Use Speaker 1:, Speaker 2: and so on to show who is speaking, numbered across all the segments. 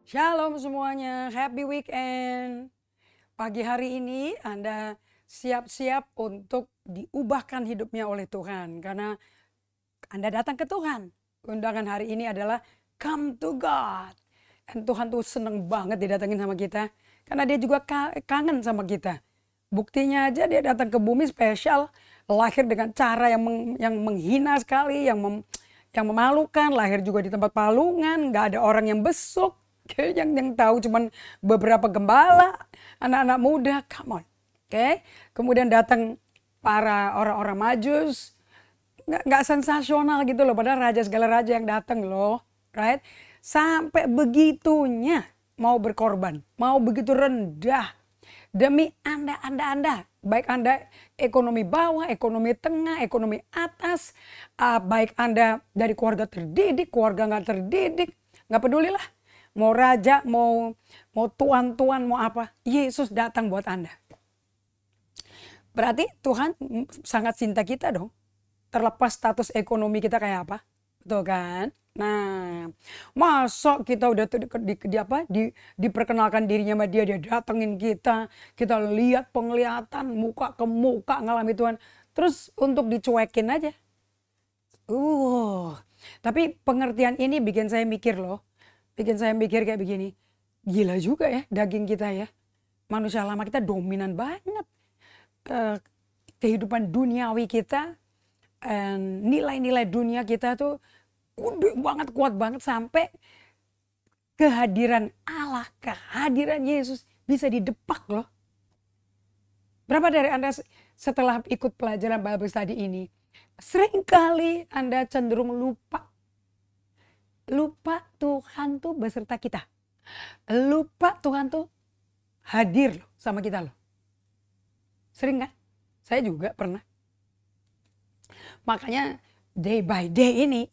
Speaker 1: Shalom semuanya, happy weekend. Pagi hari ini Anda siap-siap untuk diubahkan hidupnya oleh Tuhan. Karena Anda datang ke Tuhan. Undangan hari ini adalah come to God. Dan Tuhan tuh seneng banget didatengin sama kita. Karena dia juga kangen sama kita. Buktinya aja dia datang ke bumi spesial. Lahir dengan cara yang menghina sekali, yang memalukan. Lahir juga di tempat palungan, gak ada orang yang besuk. Yang tahu cuman beberapa gembala, anak-anak muda, come on. Oke. Kemudian datang para orang-orang majus, nggak sensasional gitu loh, padahal raja segala raja yang datang loh, right? Sampai begitunya mau berkorban, mau begitu rendah demi Anda, baik Anda ekonomi bawah, ekonomi tengah, ekonomi atas, baik Anda dari keluarga terdidik, keluarga nggak terdidik, nggak peduli lah. Mau raja, mau tuan-tuan, mau apa. Yesus datang buat Anda. Berarti Tuhan sangat cinta kita dong. Terlepas status ekonomi kita kayak apa. Betul kan? Nah, masa kita udah diperkenalkan dirinya sama dia datengin kita lihat penglihatan muka ke muka ngalami Tuhan. Terus untuk dicuekin aja. Tapi pengertian ini bikin saya mikir loh. Bikin saya mikir kayak begini, gila juga ya daging kita ya. Manusia lama kita dominan banget. Kehidupan duniawi kita, nilai-nilai dunia kita tuh gede banget, kuat banget sampai kehadiran Allah, kehadiran Yesus bisa didepak loh. Berapa dari Anda setelah ikut pelajaran Bible Study ini, seringkali Anda cenderung lupa Tuhan tuh beserta kita. Lupa Tuhan tuh hadir loh sama kita loh. Sering kan? Saya juga pernah. Makanya day by day ini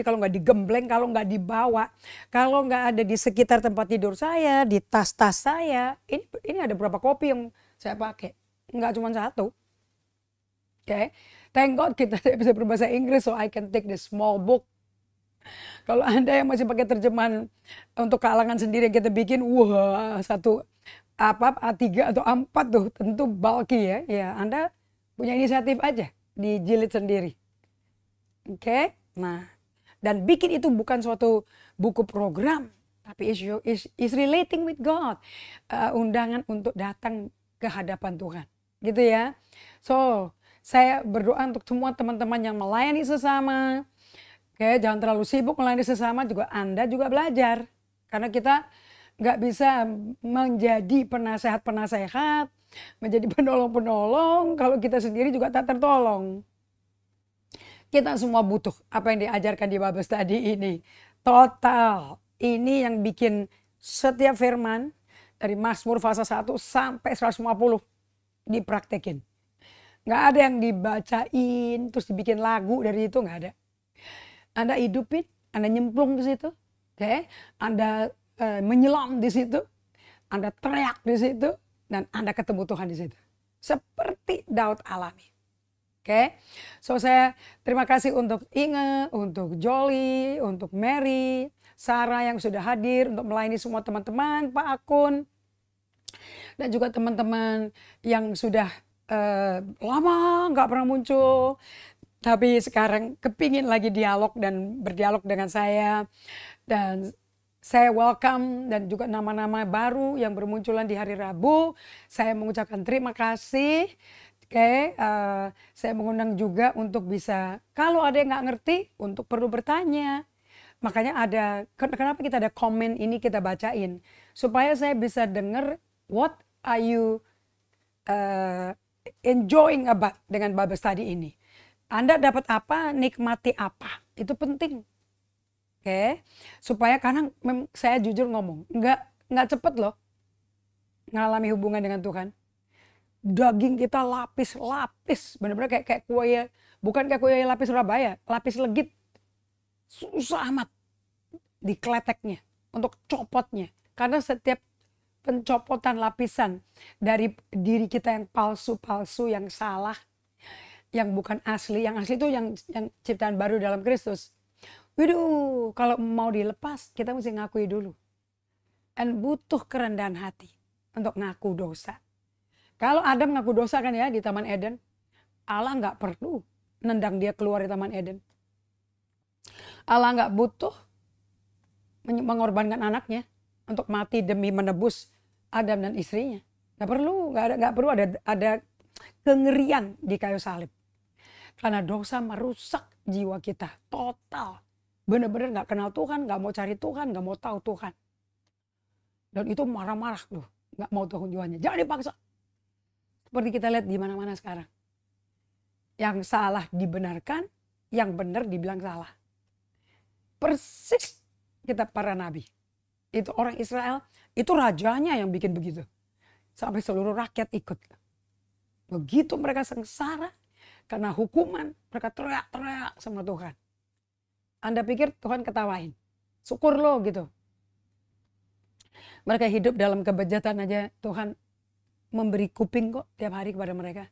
Speaker 1: kalau nggak digembleng, kalau nggak dibawa, kalau nggak ada di sekitar tempat tidur saya, di tas-tas saya, ini ada berapa kopi yang saya pakai? Nggak cuma satu. Oke, thank God kita bisa berbahasa Inggris so I can take the small book. Kalau Anda yang masih pakai terjemahan untuk kalangan sendiri yang kita bikin, satu A3 atau A4 tuh tentu bulky ya. Ya, Anda punya inisiatif aja dijilid sendiri. Oke? Nah, dan bikin itu bukan suatu buku program, tapi is relating with God. Undangan untuk datang ke hadapan Tuhan. Gitu ya. So, saya berdoa untuk semua teman-teman yang melayani sesama. Oke, jangan terlalu sibuk melayani sesama, juga Anda juga belajar. Karena kita nggak bisa menjadi penasehat-penasehat, menjadi penolong-penolong, kalau kita sendiri juga tak tertolong. Kita semua butuh apa yang diajarkan di Bible Study ini. Total, ini yang bikin setiap firman, dari Mazmur pasal 1 sampai 150 dipraktekin. Nggak ada yang dibacain, terus dibikin lagu dari itu, nggak ada. Anda hidupin, Anda nyemplung di situ, okay? Anda menyelam di situ, Anda teriak di situ, dan Anda ketemu Tuhan di situ. Seperti Daud alami. Oke, so saya terima kasih untuk Inge, untuk Jolly, untuk Mary, Sarah yang sudah hadir untuk melayani semua teman-teman, Pak Akun, dan juga teman-teman yang sudah lama nggak pernah muncul. Tapi sekarang kepingin lagi dialog dan berdialog dengan saya. Dan saya welcome dan juga nama-nama baru yang bermunculan di hari Rabu. Saya mengucapkan terima kasih. Oke, saya mengundang juga untuk bisa, kalau ada yang nggak ngerti, untuk perlu bertanya. Makanya kenapa kita ada komen ini kita bacain. Supaya saya bisa dengar what are you enjoying about dengan Bible Study ini. Anda dapat apa, nikmati apa. Itu penting. Oke. Supaya karena saya jujur ngomong, nggak cepet loh ngalami hubungan dengan Tuhan. Daging kita lapis-lapis, benar-benar kayak kue, bukan kayak kue lapis Surabaya, lapis legit. Susah amat dikleteknya, untuk copotnya. Karena setiap pencopotan lapisan dari diri kita yang palsu-palsu, yang salah, yang bukan asli, yang asli itu yang ciptaan baru dalam Kristus. Waduh, kalau mau dilepas kita mesti ngakui dulu. Dan butuh kerendahan hati untuk ngaku dosa. Kalau Adam ngaku dosa kan ya di Taman Eden, Allah nggak perlu nendang dia keluar di Taman Eden. Allah nggak butuh mengorbankan anaknya untuk mati demi menebus Adam dan istrinya. Nggak perlu ada kengerian di kayu salib. Karena dosa merusak jiwa kita total. Benar-benar nggak kenal Tuhan, nggak mau cari Tuhan, nggak mau tahu Tuhan. Dan itu marah-marah tuh, nggak mau tahu tujuannya. Jangan dipaksa. Seperti kita lihat di mana-mana sekarang. Yang salah dibenarkan, yang benar dibilang salah. Persis kita para nabi. Itu orang Israel, itu rajanya yang bikin begitu. Sampai seluruh rakyat ikut. Begitu mereka sengsara, karena hukuman, mereka teriak-teriak sama Tuhan. Anda pikir Tuhan ketawain? Syukur lo gitu. Mereka hidup dalam kebejatan aja, Tuhan memberi kuping kok tiap hari kepada mereka.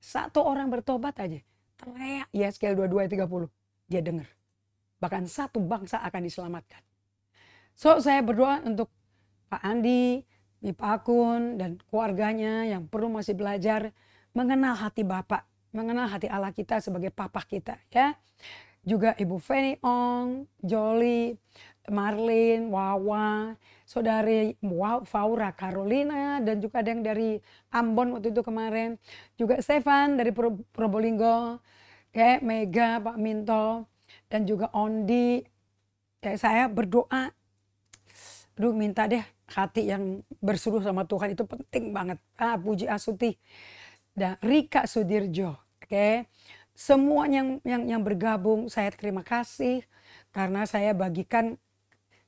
Speaker 1: Satu orang bertobat aja, teriak Yeskel 22 ayat 30, dia dengar. Bahkan satu bangsa akan diselamatkan. So saya berdoa untuk Pak Andi, Pak Akun, dan keluarganya yang perlu masih belajar mengenal hati Bapak, mengenal hati Allah kita sebagai Papa kita, ya. Juga Ibu Feni Ong, Joli, Marlin, Wawa, Saudari Faura Carolina, dan juga ada yang dari Ambon waktu itu kemarin. Juga Stefan dari Probolinggo, ya, Mega, Pak Minto, dan juga Ondi. Ya, saya berdoa, minta deh hati yang berseru sama Tuhan itu penting banget. Puji Asuti dan Rika Sudirjo, oke. Semua yang bergabung saya terima kasih karena saya bagikan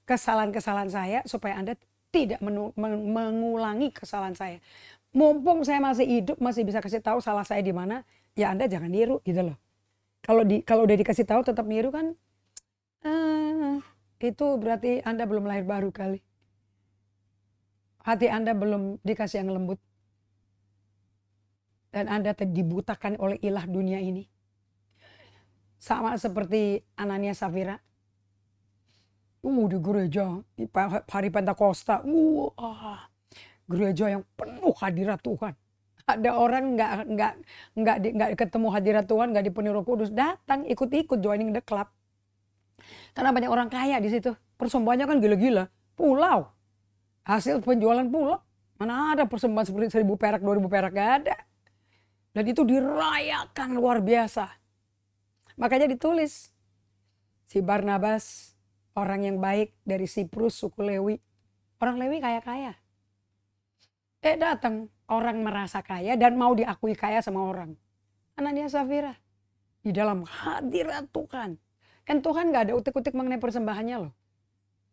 Speaker 1: kesalahan-kesalahan saya supaya Anda tidak mengulangi kesalahan saya. Mumpung saya masih hidup, masih bisa kasih tahu salah saya di mana, ya Anda jangan niru gitu loh. Kalau udah dikasih tahu tetap niru kan, itu berarti Anda belum lahir baru kali. Hati Anda belum dikasih yang lembut. Dan Anda dibutakan oleh ilah dunia ini. Sama seperti Anania Safira. Di gereja, di hari Pentakosta. Gereja yang penuh hadirat Tuhan. Ada orang nggak ketemu hadirat Tuhan, nggak dipenuhi Roh Kudus, datang ikut-ikut joining the club. Karena banyak orang kaya di situ. Persembahannya kan gila-gila. Pulau. Hasil penjualan pulau. Mana ada persembahan seperti 1.000 perak, 2.000 perak, gak ada. Dan itu dirayakan luar biasa. Makanya ditulis, si Barnabas, orang yang baik dari Siprus, suku Lewi. Orang Lewi kaya-kaya. Datang orang merasa kaya dan mau diakui kaya sama orang. Anania Safira. Di dalam hadirat Tuhan. Kan Tuhan gak ada utik-utik mengenai persembahannya loh.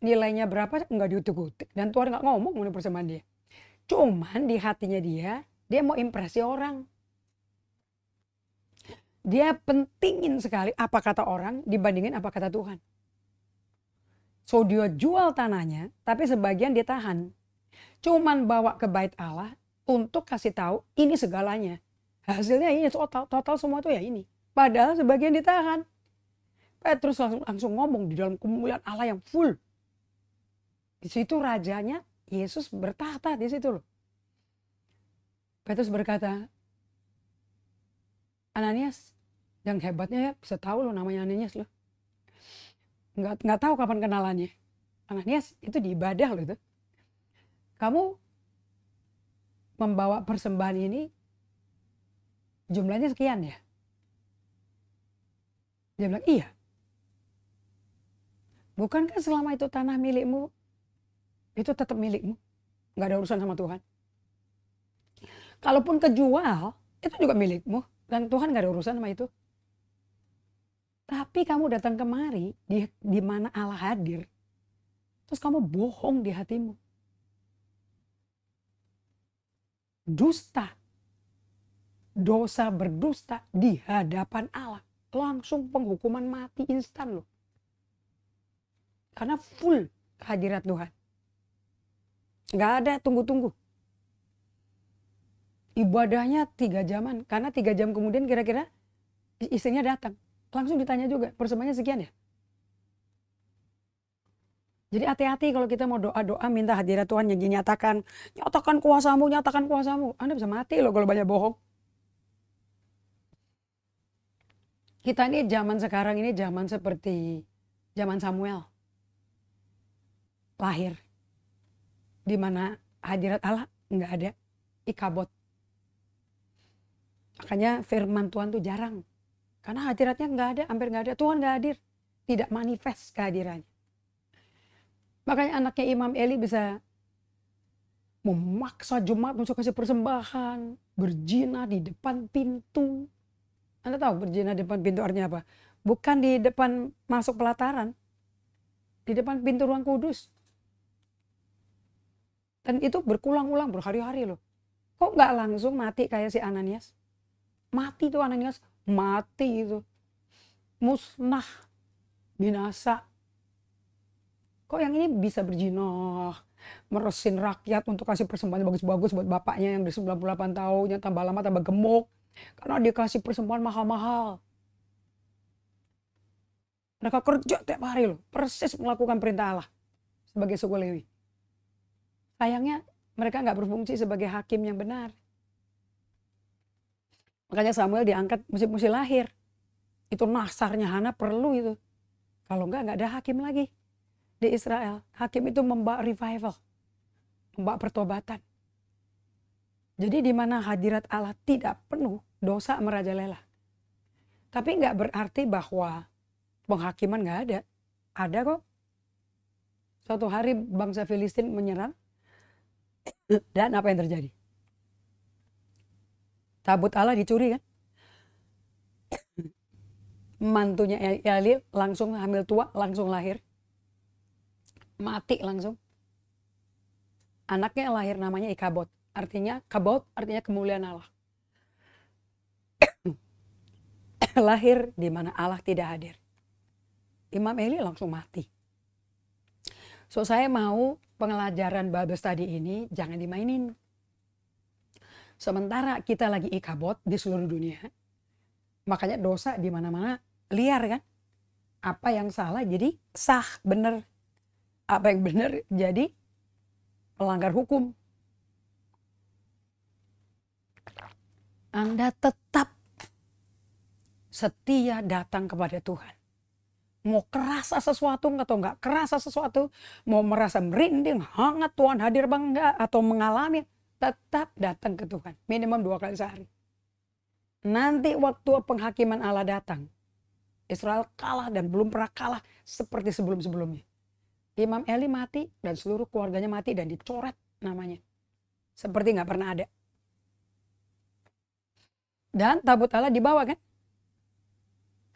Speaker 1: Nilainya berapa nggak diutik-utik. Dan Tuhan nggak ngomong mengenai persembahan dia. Cuman di hatinya dia mau impresi orang. Dia pentingin sekali apa kata orang dibandingin apa kata Tuhan. So dia jual tanahnya, tapi sebagian dia tahan. Cuman bawa ke bait Allah untuk kasih tahu ini segalanya. Hasilnya ini total semua tuh ya ini. Padahal sebagian ditahan. Petrus langsung ngomong di dalam kemuliaan Allah yang full. Di situ rajanya Yesus bertahta di situ loh. Petrus berkata, Ananias, yang hebatnya ya bisa tahu loh namanya Ananias loh. Nggak tahu kapan kenalannya. Ananias itu di ibadah loh itu. Kamu membawa persembahan ini jumlahnya sekian ya? Dia bilang iya. Bukankah selama itu tanah milikmu, itu tetap milikmu. Nggak ada urusan sama Tuhan. Kalaupun kejual, itu juga milikmu. Dan Tuhan nggak ada urusan sama itu. Tapi kamu datang kemari, di mana Allah hadir. Terus kamu bohong di hatimu. Dusta. Dosa berdusta di hadapan Allah. Langsung penghukuman mati instan loh. Karena full hadirat Tuhan. Nggak ada tunggu-tunggu. Ibadahnya 3 jaman. Karena 3 jam kemudian kira-kira istrinya datang. Langsung ditanya juga, persembahannya sekian ya? Jadi hati-hati kalau kita mau doa-doa minta hadirat Tuhan yang dinyatakan. Nyatakan kuasamu, nyatakan kuasamu. Anda bisa mati loh kalau banyak bohong. Kita ini zaman sekarang ini zaman seperti zaman Samuel. Lahir. Di mana hadirat Allah nggak ada. Ikabod. Makanya firman Tuhan tuh jarang. Karena hadiratnya nggak ada, hampir nggak ada. Tuhan nggak hadir. Tidak manifest kehadirannya. Makanya anaknya Imam Eli bisa memaksa jemaat untuk kasih persembahan. Berzina di depan pintu. Anda tahu berzina di depan pintu artinya apa? Bukan di depan masuk pelataran. Di depan pintu ruang kudus. Dan itu berulang-ulang berhari-hari loh. Kok nggak langsung mati kayak si Ananias? Mati tuh Ananias. Mati itu. Musnah. Binasa. Kok yang ini bisa berzina, meresin rakyat untuk kasih persembahan bagus-bagus buat bapaknya yang di 98 tahunnya, tambah lama tambah gemuk. Karena dia kasih persembahan mahal-mahal. Mereka kerja tiap hari loh, persis melakukan perintah Allah sebagai suku Lewi. Sayangnya mereka nggak berfungsi sebagai hakim yang benar. Makanya Samuel diangkat mesti lahir. Itu nasarnya Hana perlu itu. Kalau nggak ada hakim lagi. Di Israel, hakim itu membawa revival, membawa pertobatan. Jadi di mana hadirat Allah tidak penuh, dosa merajalela. Tapi nggak berarti bahwa penghakiman nggak ada. Ada kok. Suatu hari bangsa Filistin menyerang, dan apa yang terjadi? Tabut Allah dicuri kan? Mantunya Eli langsung hamil tua, langsung lahir. Mati langsung. Anaknya lahir namanya Ikabod. Artinya, Kabod artinya kemuliaan Allah. Lahir di mana Allah tidak hadir. Imam Eli langsung mati. So saya mau pengelajaran Bible study ini jangan dimainin. Sementara kita lagi Ikabod di seluruh dunia. Makanya dosa di mana-mana liar kan. Apa yang salah jadi sah, benar. Apa yang benar jadi melanggar hukum. Anda tetap setia datang kepada Tuhan. Mau kerasa sesuatu atau enggak kerasa sesuatu, mau merasa merinding, hangat Tuhan hadir bang enggak, atau mengalami, tetap datang ke Tuhan. Minimum 2 kali sehari. Nanti waktu penghakiman Allah datang, Israel kalah dan belum pernah kalah seperti sebelum-sebelumnya. Imam Eli mati dan seluruh keluarganya mati dan dicoret namanya. Seperti nggak pernah ada. Dan tabut Allah dibawa kan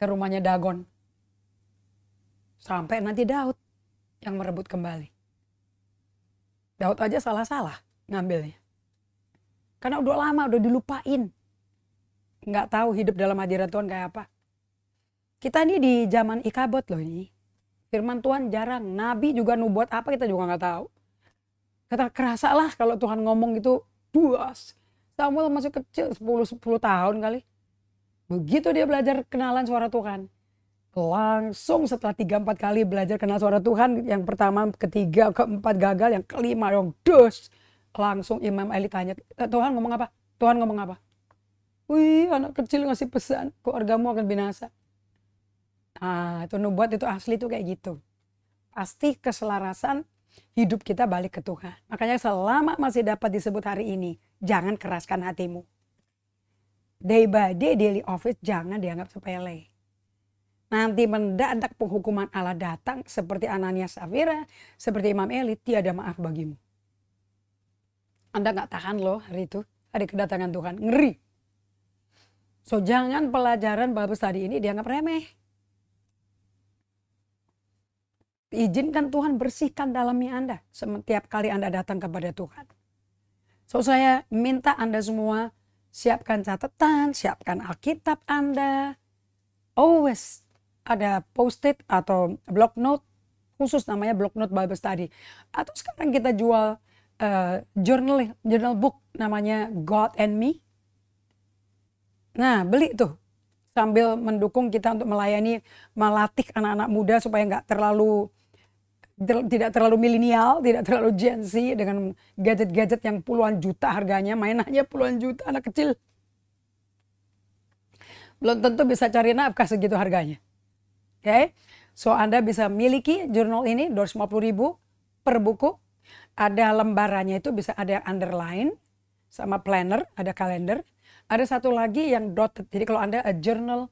Speaker 1: ke rumahnya Dagon. Sampai nanti Daud yang merebut kembali. Daud aja salah-salah ngambilnya. Karena udah lama, udah dilupain. Nggak tahu hidup dalam hadirat Tuhan kayak apa. Kita ini di zaman Ikabod loh ini. Firman Tuhan jarang. Nabi juga nubuat apa kita juga nggak tahu. Kata kerasa lah kalau Tuhan ngomong gitu. Buas. Samuel masih kecil 10 tahun kali. Begitu dia belajar kenalan suara Tuhan. Langsung setelah 3-4 kali belajar kenal suara Tuhan. Yang pertama, ketiga, keempat gagal. Yang kelima yang dus. Langsung Imam Eli tanya. Tuhan ngomong apa? Tuhan ngomong apa? Wih, anak kecil ngasih pesan. Keluargamu akan binasa. Nah, itu nubuat itu asli itu kayak gitu. Pasti keselarasan hidup kita balik ke Tuhan. Makanya selama masih dapat disebut hari ini, jangan keraskan hatimu. Day by day, daily office jangan dianggap sepele. Nanti mendadak penghukuman Allah datang seperti Ananias Safira, seperti Imam Eli, tiada maaf bagimu. Anda gak tahan loh hari itu, hari kedatangan Tuhan, ngeri. So jangan pelajaran Bible study ini dianggap remeh. Izinkan Tuhan bersihkan dalamnya Anda setiap kali Anda datang kepada Tuhan. So saya minta Anda semua siapkan catatan, siapkan Alkitab Anda. Always ada post-it atau block note khusus namanya block note Bible study. Atau sekarang kita jual journal book namanya God and Me. Nah beli tuh sambil mendukung kita untuk melayani, melatih anak-anak muda supaya nggak terlalu tidak terlalu milenial, tidak terlalu Gen Z dengan gadget-gadget yang puluhan juta harganya, mainannya puluhan juta, anak kecil belum tentu bisa cari nafkah segitu harganya. Oke, so Anda bisa miliki jurnal ini 250.000 per buku. Ada lembarannya itu bisa ada yang underline sama planner, ada kalender. Ada satu lagi yang dotted. Jadi kalau Anda a journal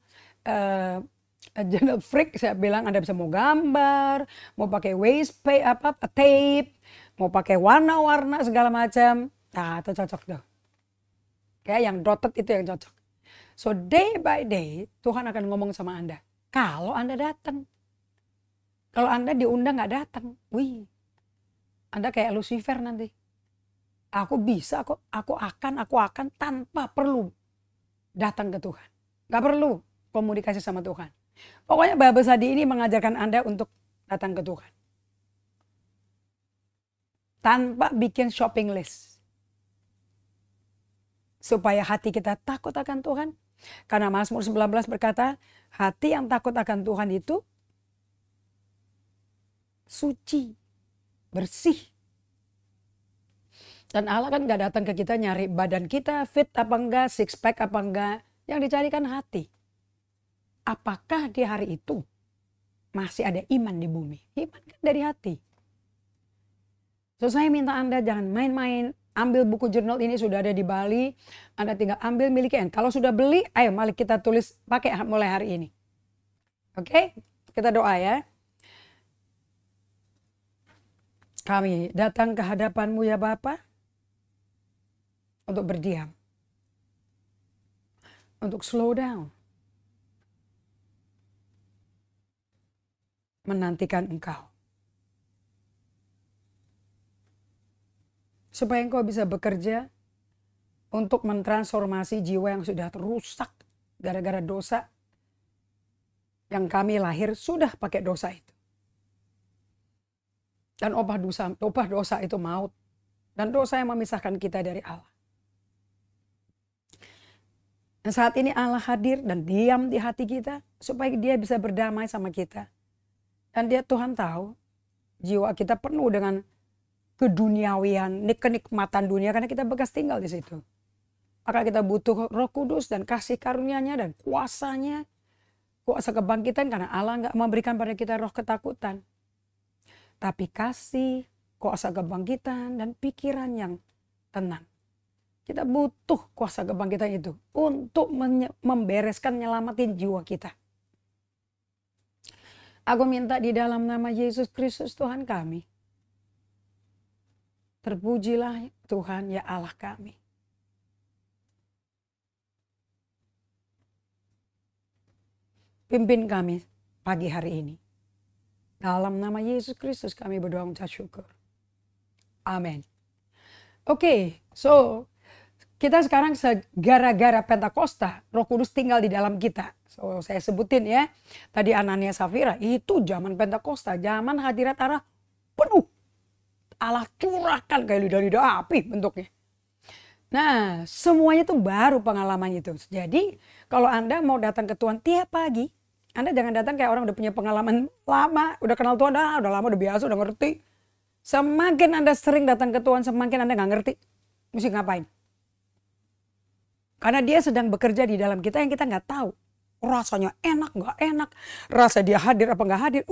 Speaker 1: freak, saya bilang Anda bisa mau gambar, mau pakai tape, mau pakai warna-warna segala macam. Nah, itu cocok tuh. Kayak yang dotted itu yang cocok. So day by day Tuhan akan ngomong sama Anda. Kalau Anda datang. Kalau Anda diundang nggak datang, wih, Anda kayak Lucifer nanti. Aku bisa kok, aku akan tanpa perlu datang ke Tuhan. Gak perlu komunikasi sama Tuhan. Pokoknya Bible Study ini mengajarkan Anda untuk datang ke Tuhan. Tanpa bikin shopping list. Supaya hati kita takut akan Tuhan. Karena Mazmur 19 berkata, hati yang takut akan Tuhan itu suci, bersih. Dan Allah kan gak datang ke kita nyari badan kita fit apa enggak, six pack apa enggak. Yang dicarikan hati. Apakah di hari itu masih ada iman di bumi? Iman kan dari hati. So saya minta Anda jangan main-main. Ambil buku jurnal ini, sudah ada di Bali. Anda tinggal ambil milikin. Kalau sudah beli, ayo mari kita tulis pakai mulai hari ini. Oke, kita doa ya. Kami datang ke hadapan-Mu ya Bapa. Untuk berdiam. Untuk slow down. Menantikan Engkau. Supaya Engkau bisa bekerja untuk mentransformasi jiwa yang sudah rusak gara-gara dosa. Yang kami lahir sudah pakai dosa itu. Dan upah dosa itu maut. Dan dosa yang memisahkan kita dari Allah. Dan saat ini Allah hadir dan diam di hati kita. Supaya dia bisa berdamai sama kita. Dan Tuhan tahu jiwa kita penuh dengan keduniawian, kenikmatan dunia karena kita bekas tinggal di situ. Maka kita butuh Roh Kudus dan kasih karunia-Nya dan kuasanya, kuasa kebangkitan karena Allah nggak memberikan pada kita roh ketakutan, tapi kasih, kuasa kebangkitan dan pikiran yang tenang. Kita butuh kuasa kebangkitan itu untuk membereskan, nyelamatin jiwa kita. Aku minta di dalam nama Yesus Kristus Tuhan kami. Terpujilah Tuhan ya Allah kami. Pimpin kami pagi hari ini. Dalam nama Yesus Kristus kami berdoa mengucap syukur. Amin. Oke, so kita sekarang gara-gara Pentakosta, Roh Kudus tinggal di dalam kita. So saya sebutin ya. Tadi Anania Safira, itu zaman Pentakosta, zaman hadirat Allah penuh. Allah curahkan kayak lidah-lidah api bentuknya. Nah, semuanya itu baru pengalaman itu. Jadi, kalau Anda mau datang ke Tuhan tiap pagi, Anda jangan datang kayak orang udah punya pengalaman lama, udah kenal Tuhan, udah lama, udah biasa, udah ngerti. Semakin Anda sering datang ke Tuhan, semakin Anda gak ngerti. Mesti ngapain? Karena dia sedang bekerja di dalam kita yang kita gak tahu. Rasanya enak, gak enak. Rasa dia hadir apa gak hadir,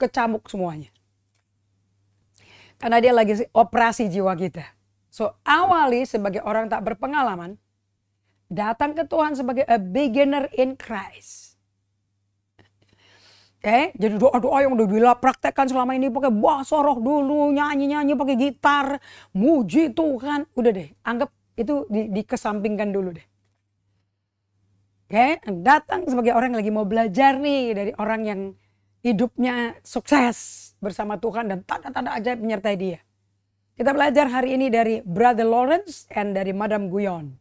Speaker 1: kecamuk semuanya. Karena dia lagi operasi jiwa kita. So awali sebagai orang tak berpengalaman. Datang ke Tuhan sebagai a beginner in Christ. Jadi doa-doa yang udah praktekkan selama ini. Pakai bahasa roh dulu. Nyanyi-nyanyi pakai gitar. Muji Tuhan. Udah deh. Anggap itu dikesampingkan dulu deh. Datang sebagai orang yang lagi mau belajar nih. Dari orang yang hidupnya sukses bersama Tuhan dan tanda-tanda ajaib menyertai dia. Kita belajar hari ini dari Brother Lawrence dan dari Madame Guyon.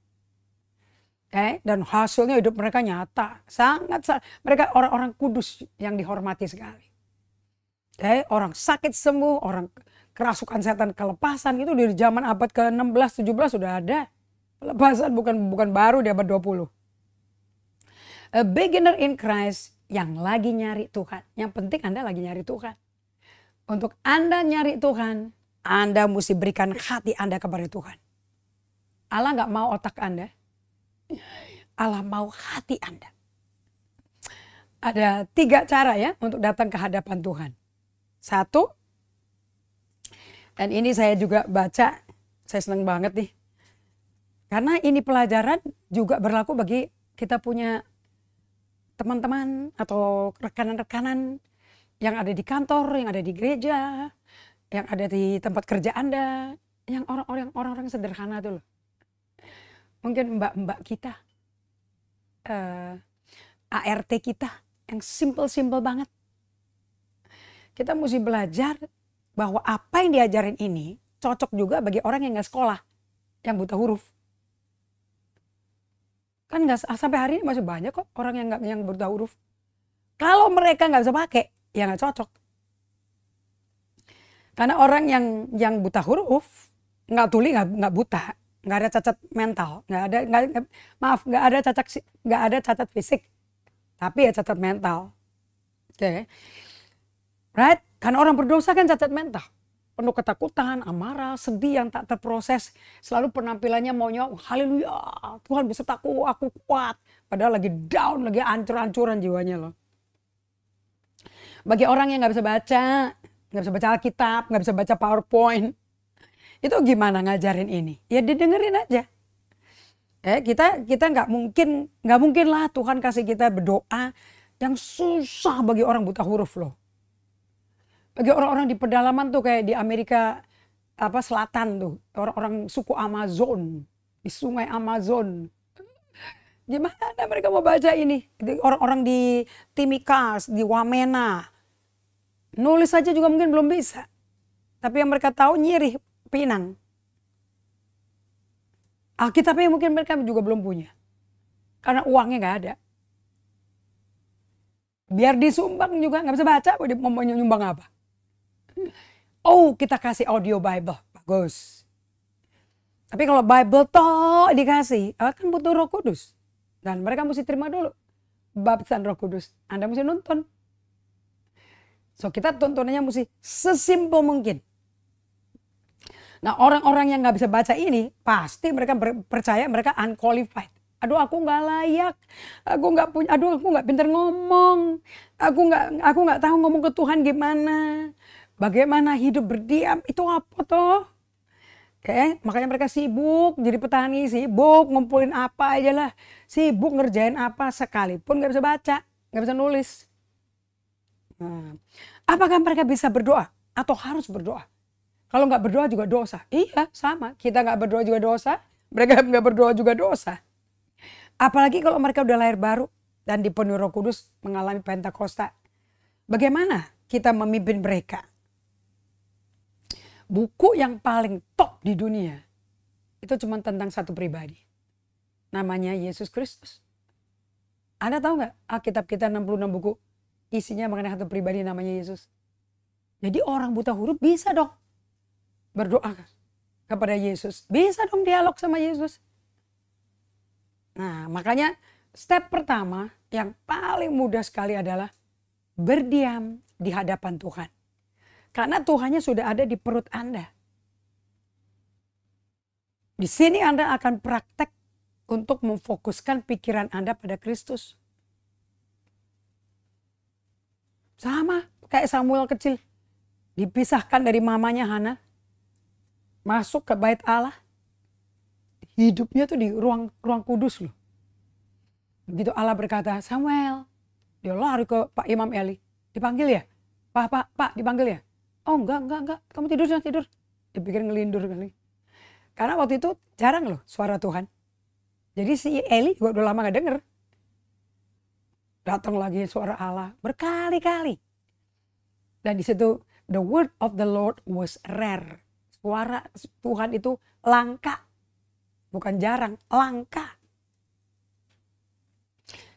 Speaker 1: Dan hasilnya hidup mereka nyata. Mereka orang-orang kudus yang dihormati sekali. Orang sakit sembuh, orang kerasukan setan kelepasan itu dari zaman abad ke-16, 17 sudah ada. Kelepasan bukan baru di abad 20. A beginner in Christ yang lagi nyari Tuhan. Yang penting Anda lagi nyari Tuhan. Untuk Anda nyari Tuhan, Anda mesti berikan hati Anda kepada Tuhan. Allah nggak mau otak Anda. Allah mau hati Anda. Ada 3 cara ya untuk datang ke hadapan Tuhan. 1, dan ini saya juga baca, saya senang banget nih. Karena ini pelajaran juga berlaku bagi kita punya teman-teman atau rekanan-rekanan yang ada di kantor, yang ada di gereja, yang ada di tempat kerja Anda, yang orang-orang sederhana tuh loh. Mungkin mbak-mbak kita, ART kita, yang simple banget. Kita mesti belajar bahwa apa yang diajarin ini cocok juga bagi orang yang gak sekolah, yang buta huruf. Kan gak, sampai hari ini masih banyak kok orang yang buta huruf. Kalau mereka gak bisa pakai, ya gak cocok. Karena orang yang buta huruf, gak tuli, gak buta, gak ada cacat mental, gak ada cacat fisik, tapi ya cacat mental. Oke. Right? Karena orang berdosa kan cacat mental. Penuh ketakutan, amarah, sedih yang tak terproses. Selalu penampilannya maunya, haleluya, Tuhan besertaku, aku kuat. Padahal lagi down, lagi hancur-hancuran jiwanya loh. Bagi orang yang gak bisa baca Alkitab, gak bisa baca PowerPoint, itu gimana ngajarin ini? Ya didengerin aja. Kita nggak mungkin lah Tuhan kasih kita berdoa yang susah bagi orang buta huruf loh. Bagi orang-orang di pedalaman tuh kayak di Amerika Selatan tuh, orang-orang suku Amazon, di sungai Amazon. Gimana mereka mau baca ini? Orang-orang di Timikas, di Wamena, nulis saja juga mungkin belum bisa. Tapi yang mereka tahu nyirih pinang. Alkitabnya mungkin mereka juga belum punya. Karena uangnya gak ada. Biar disumbang juga gak bisa baca, mau nyumbang apa. Oh, kita kasih audio Bible, bagus. Tapi kalau Bible toh dikasih, kan butuh Roh Kudus. Dan mereka mesti terima dulu baptisan Roh Kudus. Anda mesti nonton. So kita tontonannya mesti sesimpel mungkin. Nah orang-orang yang gak bisa baca ini, pasti mereka percaya mereka unqualified. Aduh aku gak layak, aku gak pintar ngomong, aku gak tahu ngomong ke Tuhan gimana. Bagaimana hidup berdiam, itu apa toh? Makanya mereka sibuk jadi petani, sibuk ngumpulin apa aja lah. Sibuk ngerjain apa sekalipun gak bisa baca, gak bisa nulis. Nah, apakah mereka bisa berdoa atau harus berdoa? Kalau nggak berdoa juga dosa. Iya sama, kita nggak berdoa juga dosa, mereka nggak berdoa juga dosa. Apalagi kalau mereka udah lahir baru dan dipenuhi Roh Kudus mengalami Pentakosta. Bagaimana kita memimpin mereka? Buku yang paling top di dunia itu cuma tentang satu pribadi. Namanya Yesus Kristus. Anda tahu nggak Alkitab kita 66 buku isinya mengenai satu pribadi namanya Yesus. Jadi orang buta huruf bisa dong berdoa kepada Yesus. Bisa dong dialog sama Yesus. Nah makanya step pertama yang paling mudah sekali adalah berdiam di hadapan Tuhan. Karena Tuhannya sudah ada di perut Anda. Di sini Anda akan praktek untuk memfokuskan pikiran Anda pada Kristus. Sama kayak Samuel kecil. Dipisahkan dari mamanya Hana. Masuk ke bait Allah. Hidupnya tuh di ruang kudus loh. Begitu Allah berkata, Samuel. Dia lari ke Pak Imam Eli. Dipanggil ya? Pak, dipanggil ya? Oh enggak. Kamu tidur. Dia pikir ngelindur kali. Karena waktu itu jarang loh suara Tuhan. Jadi si Eli juga udah lama gak denger. Datang lagi suara Allah berkali-kali. Dan di situ the word of the Lord was rare. Suara Tuhan itu langka. Bukan jarang, langka.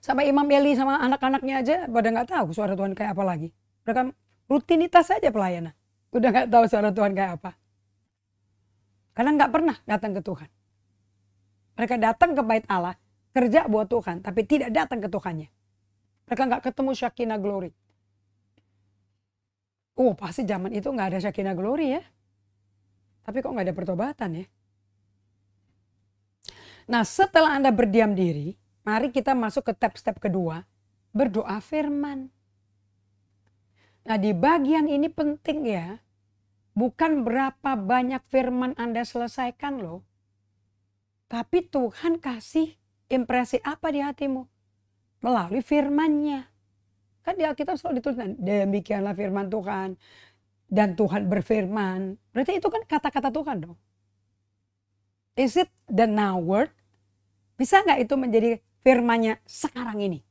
Speaker 1: Sampai Imam Eli sama anak-anaknya aja pada gak tahu suara Tuhan kayak apa lagi. Mereka rutinitas saja pelayanan. Udah gak tahu suara Tuhan kayak apa. Karena gak pernah datang ke Tuhan. Mereka datang ke bait Allah, kerja buat Tuhan, tapi tidak datang ke Tuhannya. Mereka gak ketemu Shekinah glory. Oh pasti zaman itu nggak ada Shekinah Glory ya. Tapi kok nggak ada pertobatan ya. Nah setelah Anda berdiam diri, mari kita masuk ke step kedua. Berdoa firman. Nah di bagian ini penting ya. Bukan berapa banyak firman Anda selesaikan loh. Tapi Tuhan kasih impresi apa di hatimu? Melalui firman-Nya. Kan di Alkitab selalu dituliskan, demikianlah firman Tuhan. Dan Tuhan berfirman. Berarti itu kan kata-kata Tuhan dong. Is it the now word? Bisa nggak itu menjadi firman-Nya sekarang ini?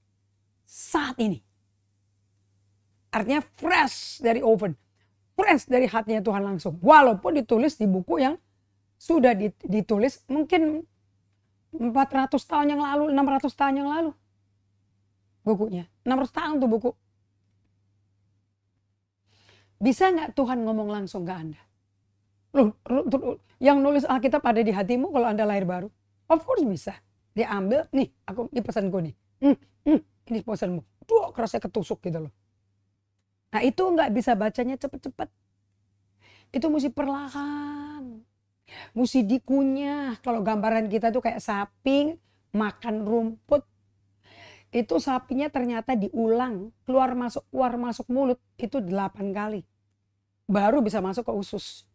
Speaker 1: Saat ini. Artinya fresh dari oven. Fresh dari hatinya Tuhan langsung. Walaupun ditulis di buku yang sudah ditulis mungkin 400 tahun yang lalu, 600 tahun yang lalu. Bukunya. 600 tahun tuh buku. Bisa nggak Tuhan ngomong langsung ke Anda? Loh, yang nulis Alkitab ada di hatimu kalau Anda lahir baru? Of course bisa. Dia ambil, nih ini pesanku nih. Ini pesanmu. Duh, kerasnya ketusuk gitu loh. Nah itu nggak bisa bacanya cepet-cepet. Itu mesti perlahan. Mesti dikunyah. Kalau gambaran kita tuh kayak sapi makan rumput. Itu sapinya ternyata diulang. Keluar masuk mulut. Itu 8 kali. Baru bisa masuk ke usus.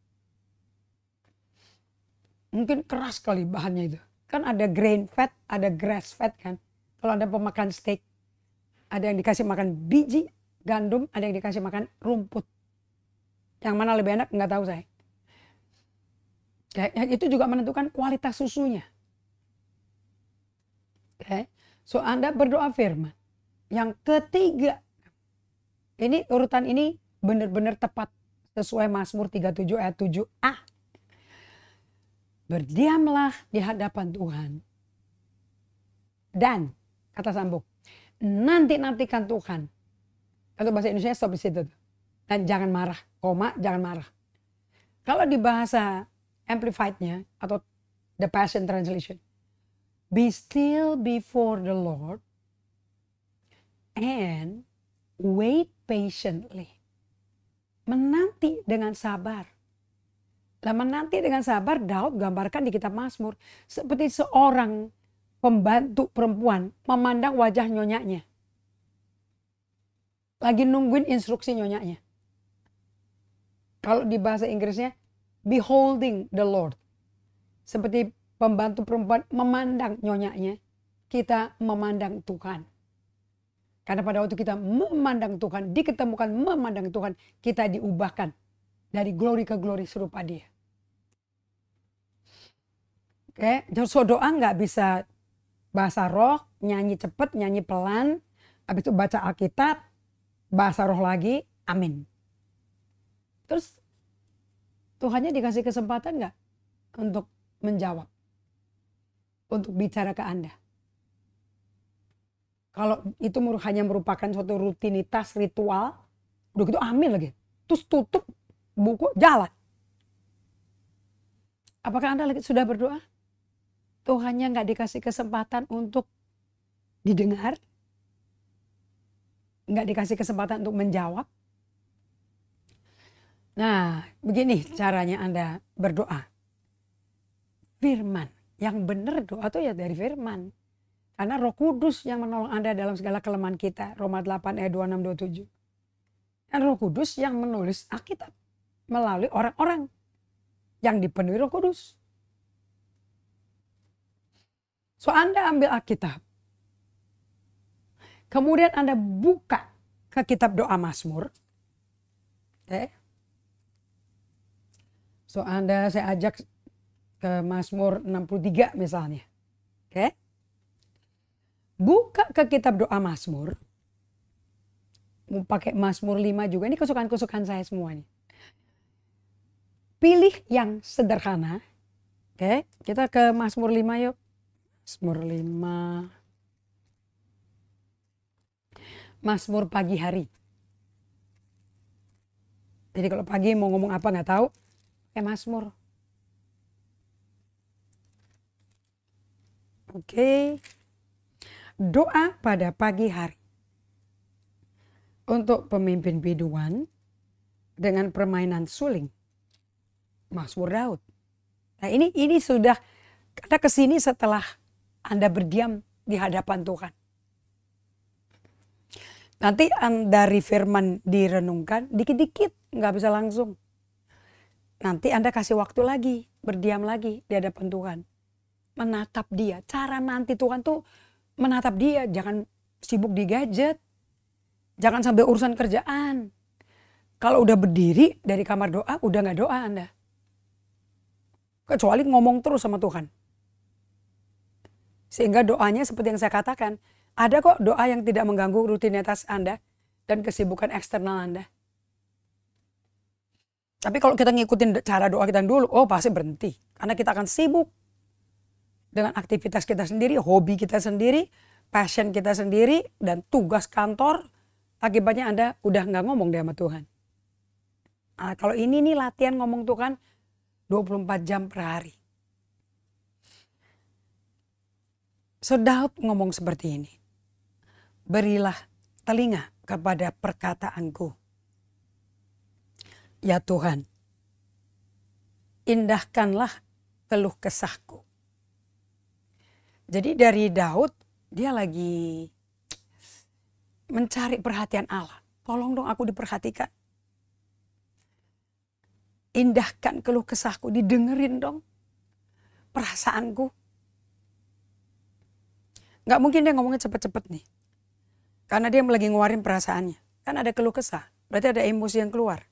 Speaker 1: Mungkin keras kali bahannya itu. Kan ada grain fat, ada grass fat kan. Kalau Anda pemakan steak. Ada yang dikasih makan biji gandum, ada yang dikasih makan rumput. Yang mana lebih enak nggak tahu saya. Itu juga menentukan kualitas susunya. So Anda berdoa firman. Yang ketiga, ini urutan ini benar-benar tepat sesuai Mazmur 37 ayat 7a. Berdiamlah di hadapan Tuhan. Dan kata sambung, nantikan Tuhan. Atau bahasa Indonesia stop di situ. Dan jangan marah, jangan marah. Kalau di bahasa Amplified-nya atau The Passion Translation, be still before the Lord and wait patiently. Menanti dengan sabar. Lah menanti dengan sabar Daud gambarkan di kitab Mazmur seperti seorang pembantu perempuan memandang wajah nyonyanya. Lagi nungguin instruksi nyonyanya. Kalau di bahasa Inggrisnya, beholding the Lord. Seperti pembantu perempuan memandang nyonyanya, kita memandang Tuhan. Karena pada waktu kita memandang Tuhan, diketemukan memandang Tuhan, kita diubahkan dari glory ke glory serupa Dia. Oke, so doa nggak bisa bahasa roh, nyanyi cepat, nyanyi pelan, habis itu baca Alkitab, bahasa roh lagi, amin. Terus Tuhannya dikasih kesempatan nggak untuk menjawab, untuk bicara ke Anda? Kalau itu hanya merupakan suatu rutinitas ritual, udah gitu amin lagi, terus tutup buku jalan. Apakah Anda sudah berdoa? Tuhannya nggak dikasih kesempatan untuk didengar? Nggak dikasih kesempatan untuk menjawab. Nah, begini caranya Anda berdoa. Firman, yang benar doa itu ya dari firman. Karena Roh Kudus yang menolong Anda dalam segala kelemahan kita. Roma 8 ayat 26-27. Dan Roh Kudus yang menulis Alkitab melalui orang-orang yang dipenuhi Roh Kudus. So Anda ambil Alkitab. Kemudian Anda buka ke kitab doa Mazmur. So saya ajak ke Mazmur 63 misalnya. Buka ke kitab doa Mazmur. Mau pakai Mazmur 5 juga. Ini kesukaan-kesukaan saya semua nih. Pilih yang sederhana. Kita ke Mazmur 5 yuk. Mazmur 5. Mazmur pagi hari. Jadi kalau pagi mau ngomong apa nggak tahu, Mazmur. Oke. Doa pada pagi hari. Untuk pemimpin biduan, dengan permainan suling. Mazmur Daud. Nah ini sudah, Anda kesini setelah Anda berdiam di hadapan Tuhan. Nanti dari firman direnungkan dikit-dikit, nggak bisa langsung. Nanti Anda kasih waktu lagi, berdiam lagi di hadapan Tuhan. Menatap dia, cara nanti Tuhan tuh menatap dia, jangan sibuk di gadget. Jangan sampai urusan kerjaan. Kalau udah berdiri dari kamar doa, udah nggak doa Anda. Kecuali ngomong terus sama Tuhan. Sehingga doanya seperti yang saya katakan, ada kok doa yang tidak mengganggu rutinitas Anda dan kesibukan eksternal Anda. Tapi kalau kita ngikutin cara doa kita dulu, oh pasti berhenti. Karena kita akan sibuk dengan aktivitas kita sendiri, hobi kita sendiri, passion kita sendiri, dan tugas kantor. Akibatnya Anda udah nggak ngomong deh sama Tuhan. Nah, kalau ini nih latihan ngomong Tuhan 24 jam per hari. So Daud ngomong seperti ini. Berilah telinga kepada perkataanku. Ya Tuhan, indahkanlah keluh kesahku. Jadi dari Daud, dia lagi mencari perhatian Allah. Tolong dong aku diperhatikan. Indahkan keluh kesahku, didengerin dong perasaanku. Gak mungkin dia ngomongnya cepet-cepet nih. Karena dia lagi ngeluarin perasaannya. Kan ada keluh kesah, berarti ada emosi yang keluar.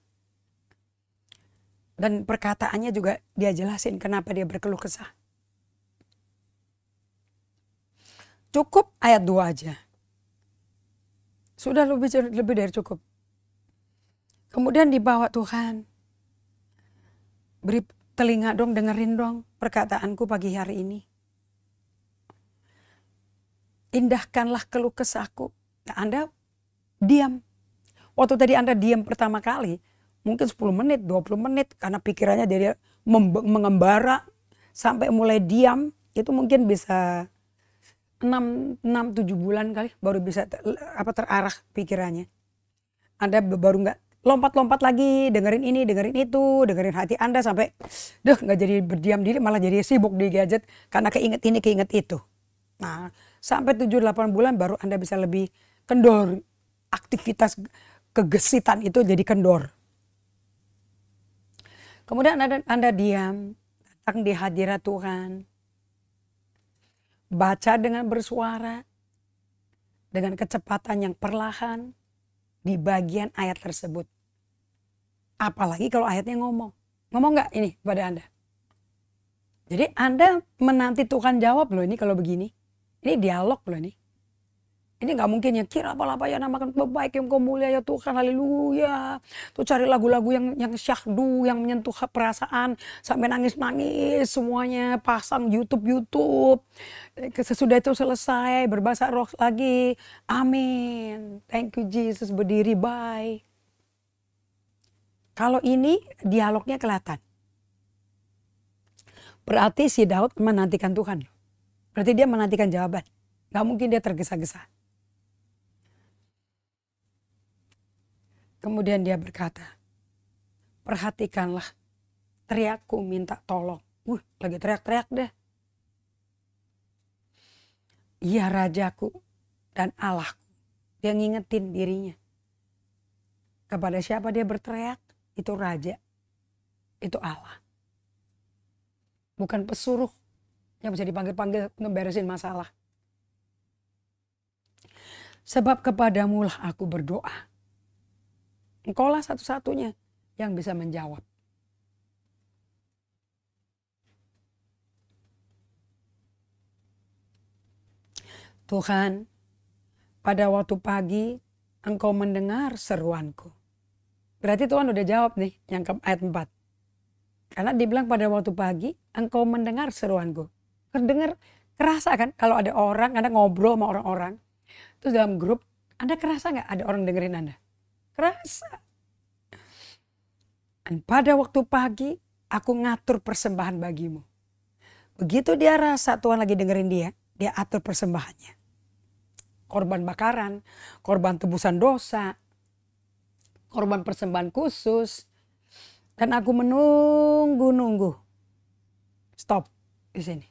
Speaker 1: Dan perkataannya juga dia jelasin kenapa dia berkeluh kesah. Cukup ayat 2 aja. Sudah lebih dari cukup. Kemudian dibawa Tuhan. Beri telinga dong, dengerin dong perkataanku pagi hari ini. Indahkanlah keluh kesahku. Nah, Anda diam. Waktu tadi Anda diam pertama kali, mungkin 10 menit, 20 menit. Karena pikirannya dia mengembara sampai mulai diam. Itu mungkin bisa 6-7 bulan kali baru bisa terarah pikirannya. Anda baru nggak lompat-lompat lagi, dengerin ini, dengerin itu, dengerin hati Anda sampai nggak jadi berdiam diri, malah jadi sibuk di gadget karena keinget ini, keinget itu. Nah, sampai 7-8 bulan baru Anda bisa lebih kendor. Aktivitas kegesitan itu jadi kendor. Kemudian Anda diam, datang di hadirat Tuhan. Baca dengan bersuara, dengan kecepatan yang perlahan di bagian ayat tersebut. Apalagi kalau ayatnya ngomong. Ngomong nggak ini pada Anda? Jadi Anda menanti Tuhan jawab loh ini kalau begini. Ini dialog loh ini. Ini gak mungkin ya, kira apa ya namakan baik yang kau mulia ya Tuhan, haleluya. Tuh cari lagu-lagu yang syahdu, yang menyentuh perasaan. Sampai nangis-nangis semuanya, pasang YouTube. Sesudah itu selesai, berbahasa roh lagi. Amin. Thank you Jesus, berdiri, bye. Kalau ini dialognya kelihatan. Berarti si Daud menantikan Tuhan. Berarti dia menantikan jawaban. Gak mungkin dia tergesa-gesa. Kemudian dia berkata, perhatikanlah teriakku minta tolong. Lagi teriak-teriak deh. Ia Rajaku dan Allahku. Dia ngingetin dirinya. Kepada siapa dia berteriak? Itu Raja. Itu Allah. Bukan pesuruh yang bisa dipanggil-panggil untuk beresin masalah. Sebab kepadamulah aku berdoa. Engkaulah satu-satunya yang bisa menjawab. Tuhan, pada waktu pagi Engkau mendengar seruanku. Berarti Tuhan udah jawab nih yang ke ayat 4. Karena dibilang pada waktu pagi Engkau mendengar seruanku. Terdengar, kerasa kan kalau ada orang, Anda ngobrol sama orang-orang. Terus dalam grup, Anda kerasa gak ada orang dengerin Anda? Kerasa. Dan pada waktu pagi, aku ngatur persembahan bagimu. Begitu dia rasa Tuhan lagi dengerin dia atur persembahannya. Korban bakaran, korban tebusan dosa, korban persembahan khusus. Dan aku menunggu-nunggu. Stop di sini.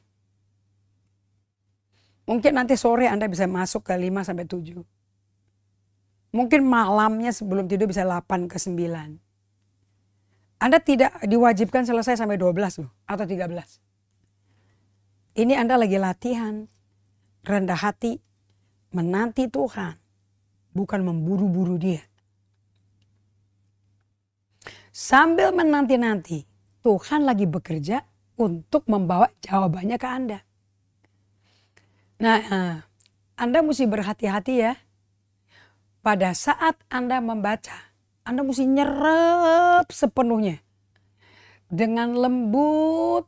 Speaker 1: Mungkin nanti sore Anda bisa masuk ke 5 sampai 7. Mungkin malamnya sebelum tidur bisa 8 ke 9. Anda tidak diwajibkan selesai sampai 12 loh, atau 13. Ini Anda lagi latihan, rendah hati, menanti Tuhan, bukan memburu-buru dia. Sambil menanti-nanti, Tuhan lagi bekerja untuk membawa jawabannya ke Anda. Nah, Anda mesti berhati-hati ya. Pada saat Anda membaca, Anda mesti nyerap sepenuhnya. Dengan lembut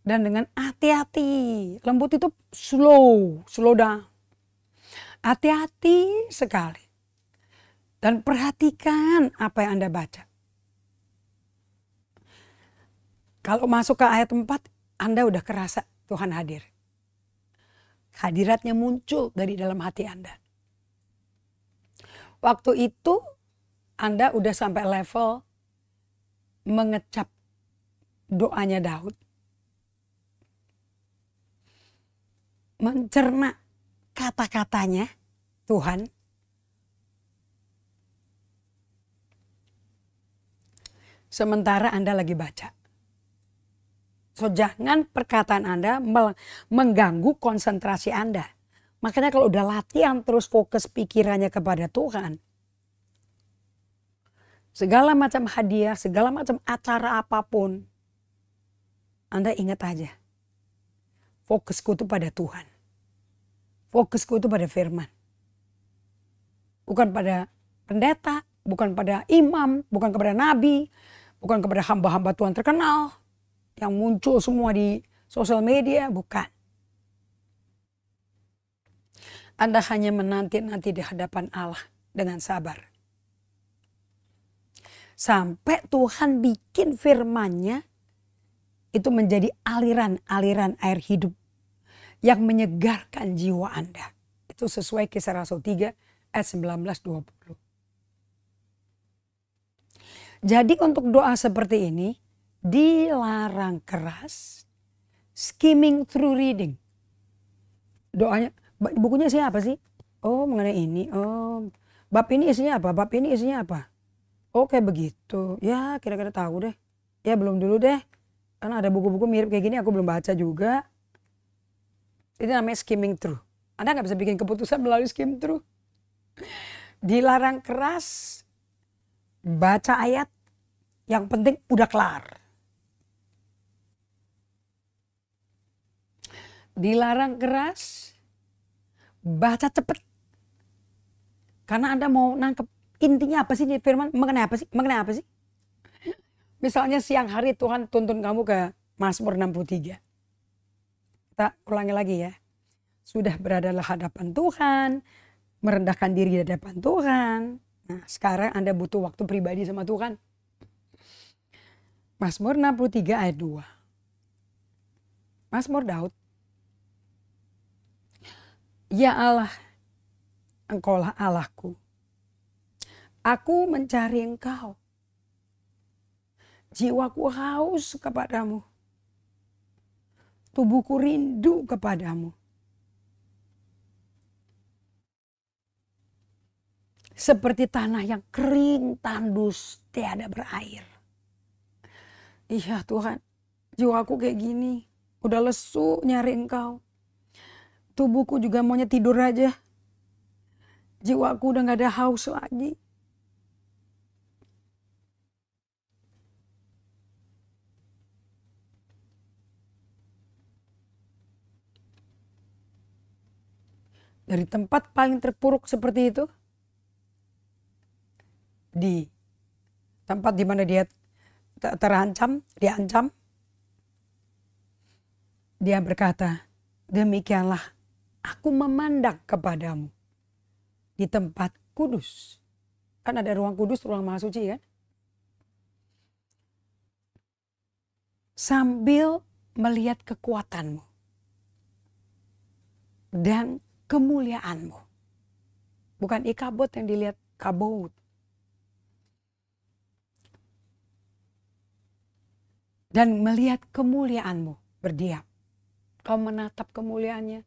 Speaker 1: dan dengan hati-hati. Lembut itu slow down. Hati-hati sekali. Dan perhatikan apa yang Anda baca. Kalau masuk ke ayat 4, Anda udah kerasa Tuhan hadir. Hadiratnya muncul dari dalam hati Anda. Waktu itu Anda udah sampai level mengecap doanya Daud. Mencerna kata-katanya Tuhan. Sementara Anda lagi baca. So, jangan perkataan Anda mengganggu konsentrasi Anda. Makanya kalau udah latihan terus fokus pikirannya kepada Tuhan. Segala macam hadiah, segala macam acara apapun. Anda ingat aja. Fokusku itu pada Tuhan. Fokusku itu pada firman. Bukan pada pendeta, bukan pada imam, bukan kepada nabi, bukan kepada hamba-hamba Tuhan terkenal. Yang muncul semua di sosial media, bukan. Anda hanya menanti-nanti di hadapan Allah dengan sabar. Sampai Tuhan bikin firman-Nya itu menjadi aliran-aliran air hidup yang menyegarkan jiwa Anda. Itu sesuai Kisah Rasul 3 ayat 19-20. Jadi untuk doa seperti ini dilarang keras, skimming through reading. Doanya, bukunya isinya apa sih? Oh, mengenai ini. Oh, bab ini isinya apa? Bab ini isinya apa? Oh, kayak begitu. Ya, kira-kira tahu deh. Ya, belum dulu deh. Karena ada buku-buku mirip kayak gini aku belum baca juga. Itu namanya skimming through. Anda nggak bisa bikin keputusan melalui skim through. Dilarang keras, baca ayat, yang penting udah kelar. Dilarang keras, baca cepet. Karena Anda mau nangkep intinya apa sih di firman, mengenai apa sih? Mengenai apa sih? Misalnya siang hari Tuhan tuntun kamu ke Mazmur 63. Kita ulangi lagi ya. Sudah berada di hadapan Tuhan, merendahkan diri di hadapan Tuhan. Nah, sekarang Anda butuh waktu pribadi sama Tuhan. Mazmur 63 ayat 2. Mazmur Daud. Ya Allah, Engkaulah Allahku. Aku mencari Engkau. Jiwaku haus kepadamu. Tubuhku rindu kepadamu. Seperti tanah yang kering, tandus, tiada berair. Iya Tuhan, jiwaku kayak gini. Udah lesu nyari Engkau. Tubuhku juga maunya tidur aja. Jiwaku udah gak ada haus lagi. Dari tempat paling terpuruk seperti itu, di tempat di mana dia diancam, dia berkata, demikianlah aku memandang kepadamu di tempat kudus. Kan ada ruang kudus, ruang maha suci kan. Sambil melihat kekuatanmu dan kemuliaanmu. Bukan ikabot yang dilihat, kabut. Dan melihat kemuliaan-Mu berdiam. Kau menatap kemuliaannya,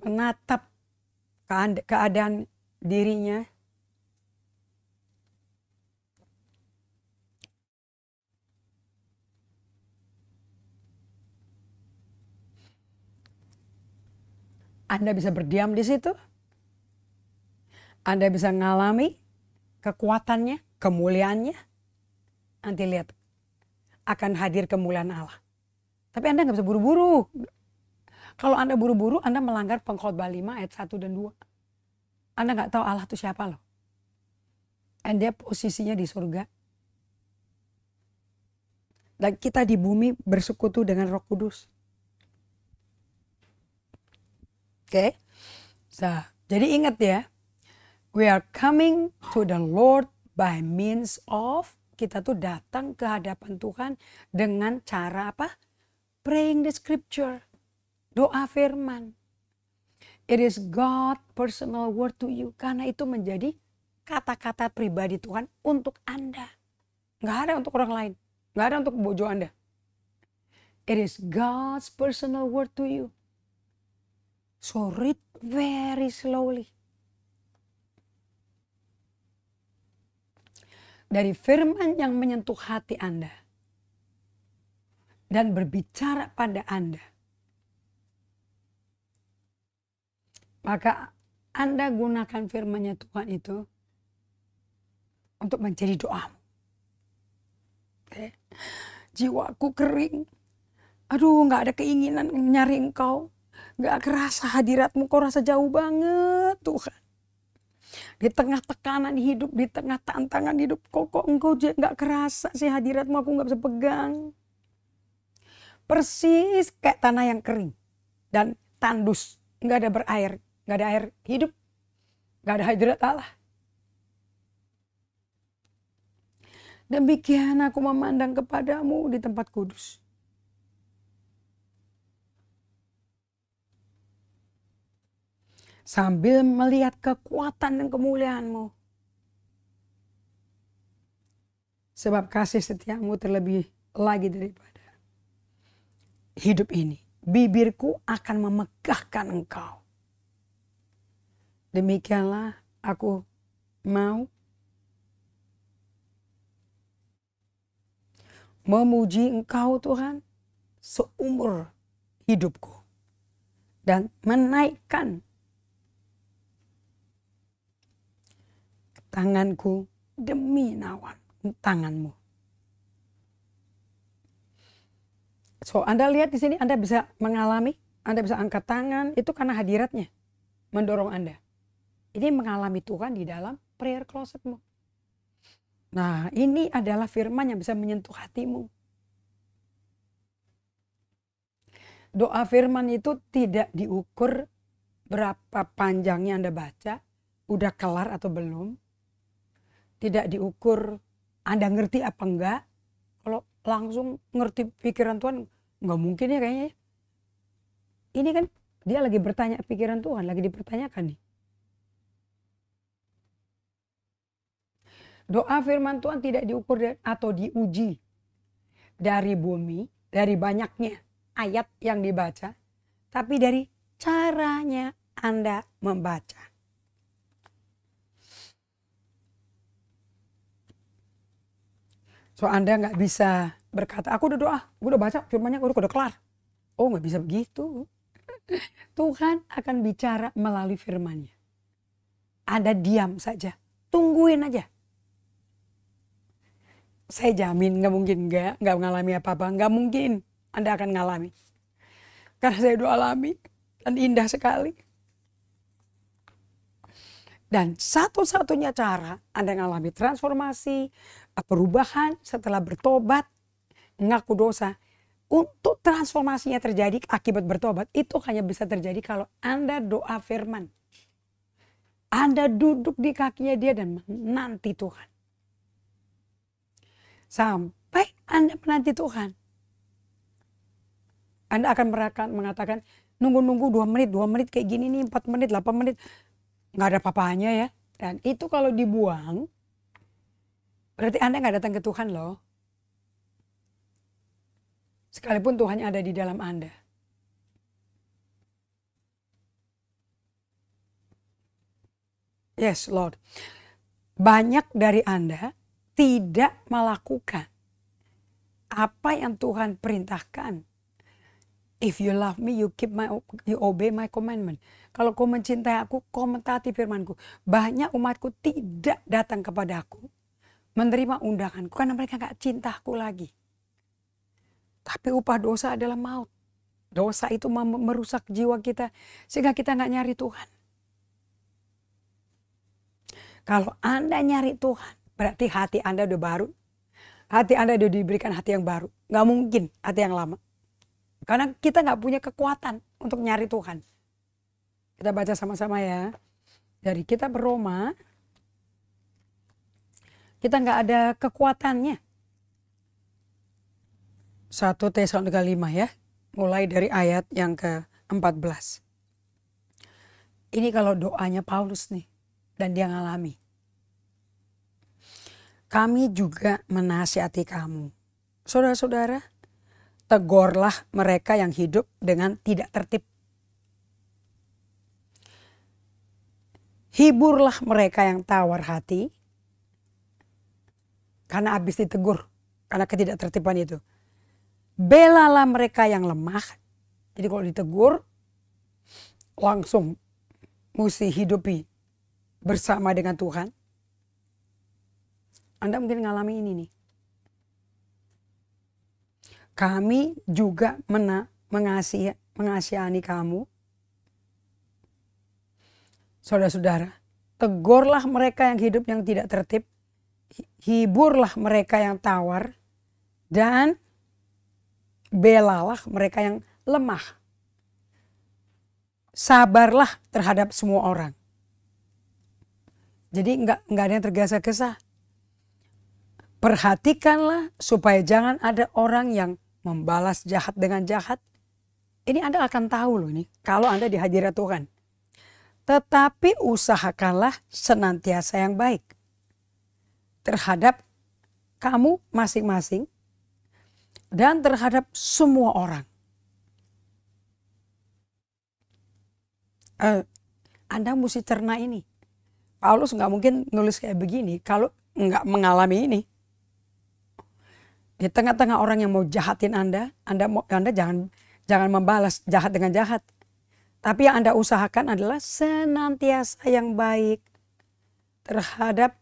Speaker 1: menatap keadaan dirinya. Anda bisa berdiam di situ. Anda bisa mengalami kekuatannya, kemuliaannya. Nanti lihat, akan hadir kemuliaan Allah. Tapi Anda nggak bisa buru-buru. Kalau Anda buru-buru, Anda melanggar Pengkhotbah 5 ayat 1 dan 2. Anda nggak tahu Allah itu siapa loh. Dan dia posisinya di surga. Dan kita di bumi bersekutu dengan Roh Kudus. Oke. Jadi ingat ya. We are coming to the Lord by means of, kita tuh datang ke hadapan Tuhan dengan cara apa? Praying the scripture. Doa firman. It is God personal word to you. Karena itu menjadi kata-kata pribadi Tuhan untuk Anda. Nggak ada untuk orang lain. Nggak ada untuk bojo Anda. It is God's personal word to you. So read very slowly. Dari firman yang menyentuh hati Anda. Dan berbicara pada Anda. Maka Anda gunakan firman-Nya Tuhan itu untuk menjadi doamu. Jiwaku kering. Aduh, gak ada keinginan nyari Engkau. Gak kerasa hadirat-Mu, kau rasa jauh banget Tuhan. Di tengah tekanan hidup, di tengah tantangan hidup, kok Engkau gak kerasa sih hadirat-Mu, aku gak bisa pegang. Persis kayak tanah yang kering dan tandus, gak ada berair, gak ada air hidup, gak ada hadirat Allah. Demikian aku memandang kepadamu di tempat kudus. Sambil melihat kekuatan dan kemuliaan-Mu. Sebab kasih setiamu terlebih lagi daripada hidup ini. Bibirku akan memegahkan Engkau. Demikianlah aku mau memuji Engkau Tuhan seumur hidupku. Dan menaikkan tanganku demi nawan tangan-Mu. So Anda lihat di sini, Anda bisa mengalami, Anda bisa angkat tangan, itu karena hadirat-Nya mendorong Anda. Ini mengalami Tuhan di dalam prayer closet-mu. Nah, ini adalah firman yang bisa menyentuh hatimu. Doa firman itu tidak diukur berapa panjangnya Anda baca, udah kelar atau belum. Tidak diukur Anda ngerti apa enggak. Kalau langsung ngerti pikiran Tuhan, enggak mungkin ya kayaknya. Ini kan dia lagi bertanya pikiran Tuhan, lagi dipertanyakan nih. Doa firman Tuhan tidak diukur atau diuji dari bumi, dari banyaknya ayat yang dibaca, tapi dari caranya Anda membaca. So Anda nggak bisa berkata, aku udah doa, aku udah baca firmannya, aku udah kelar. Oh nggak bisa begitu. Tuhan akan bicara melalui firman-Nya. Anda diam saja, tungguin aja. Saya jamin nggak mungkin nggak mengalami apa-apa, nggak mungkin Anda akan mengalami. Karena saya udah alami dan indah sekali. Dan satu-satunya cara Anda mengalami transformasi, perubahan setelah bertobat, ngaku dosa, untuk transformasinya terjadi akibat bertobat, itu hanya bisa terjadi kalau Anda doa firman. Anda duduk di kakinya dia dan menanti Tuhan. Sampai Anda menanti Tuhan. Anda akan mengatakan, nunggu-nunggu 2 menit kayak gini nih, 4 menit, 8 menit. Nggak ada apa-apanya ya. Dan itu kalau dibuang, berarti Anda nggak datang ke Tuhan loh. Sekalipun Tuhan ada di dalam Anda. Yes, Lord. Banyak dari Anda tidak melakukan apa yang Tuhan perintahkan. If you love me, you obey my commandment. Kalau kau mencintai aku, kau mentaati firmanku. Banyak umatku tidak datang kepada aku, menerima undanganku, karena mereka gak cinta aku lagi. Tapi upah dosa adalah maut. Dosa itu merusak jiwa kita, sehingga kita gak nyari Tuhan. Kalau Anda nyari Tuhan, berarti hati Anda udah baru. Hati Anda udah diberikan hati yang baru. Gak mungkin hati yang lama. Karena kita gak punya kekuatan untuk nyari Tuhan. Kita baca sama-sama ya. Dari kitab Roma, kita gak ada kekuatannya. 1 Tesalonika 5 ya. Mulai dari ayat yang ke-14. Ini kalau doanya Paulus nih. Dan dia ngalami. Kami juga menasihati kamu. Saudara-saudara, tegurlah mereka yang hidup dengan tidak tertib. Hiburlah mereka yang tawar hati. Karena habis ditegur. Karena ketidaktertiban itu. Belalah mereka yang lemah. Jadi kalau ditegur, langsung mesti hidupi bersama dengan Tuhan. Anda mungkin ngalami ini nih. Kami juga mengasihani kamu. Saudara-saudara, tegurlah mereka yang hidup yang tidak tertib. Hiburlah mereka yang tawar. Dan belalah mereka yang lemah. Sabarlah terhadap semua orang. Jadi enggak ada yang tergesa-gesa. Perhatikanlah supaya jangan ada orang yang membalas jahat dengan jahat. Ini Anda akan tahu loh ini kalau Anda di hadirat Tuhan. Tetapi usahakanlah senantiasa yang baik terhadap kamu masing-masing dan terhadap semua orang. Anda mesti cerna ini. Paulus nggak mungkin nulis kayak begini kalau nggak mengalami ini. Di tengah-tengah orang yang mau jahatin Anda jangan membalas jahat dengan jahat. Tapi yang Anda usahakan adalah senantiasa yang baik terhadap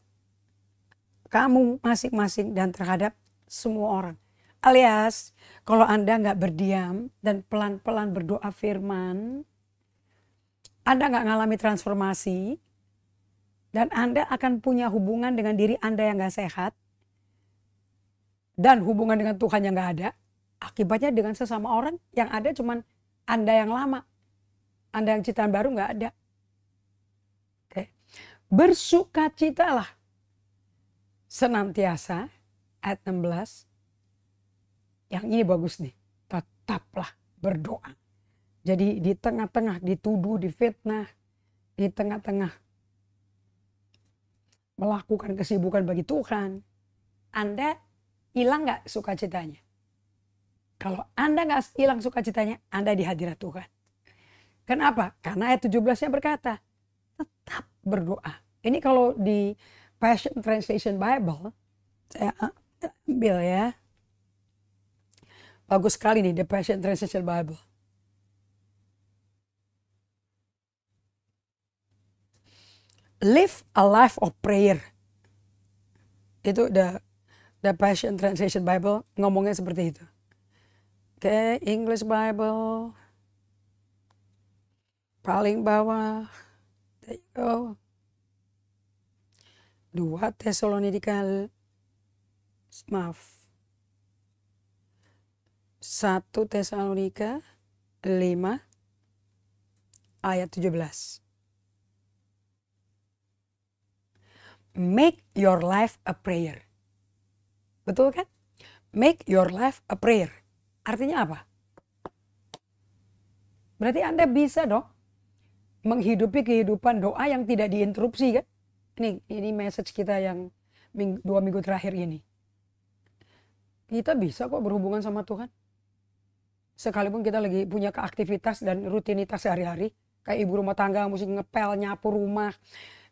Speaker 1: kamu masing-masing dan terhadap semua orang. Alias kalau Anda nggak berdiam dan pelan-pelan berdoa firman, Anda nggak ngalami transformasi, dan Anda akan punya hubungan dengan diri Anda yang nggak sehat, dan hubungan dengan Tuhan yang gak ada. Akibatnya dengan sesama orang yang ada cuman Anda yang lama. Anda yang ciptaan baru gak ada. Oke. Bersukacitalah senantiasa. Ayat 16. Yang ini bagus nih. Tetaplah berdoa. Jadi di tengah-tengah dituduh, difitnah. Di tengah-tengah melakukan kesibukan bagi Tuhan. Anda hilang gak sukacitanya? Kalau Anda gak hilang sukacitanya, Anda di hadirat Tuhan. Kenapa? Karena ayat 17-nya berkata, tetap berdoa. Ini kalau di Passion Translation Bible, saya ambil ya. Bagus sekali nih, the Passion Translation Bible. Live a life of prayer. Itu The Passion Translation Bible ngomongnya seperti itu. Oke, English Bible. Paling bawah. There you go. 2 Tesalonika. Maaf. 1 Tesalonika 5 ayat 17. Make your life a prayer. Betul kan? Make your life a prayer. Artinya apa? Berarti Anda bisa dong menghidupi kehidupan doa yang tidak diinterupsi kan? Ini message kita yang 2 minggu terakhir ini. Kita bisa kok berhubungan sama Tuhan. Sekalipun kita lagi punya keaktivitas dan rutinitas sehari-hari. Kayak ibu rumah tangga mesti ngepel, nyapu rumah,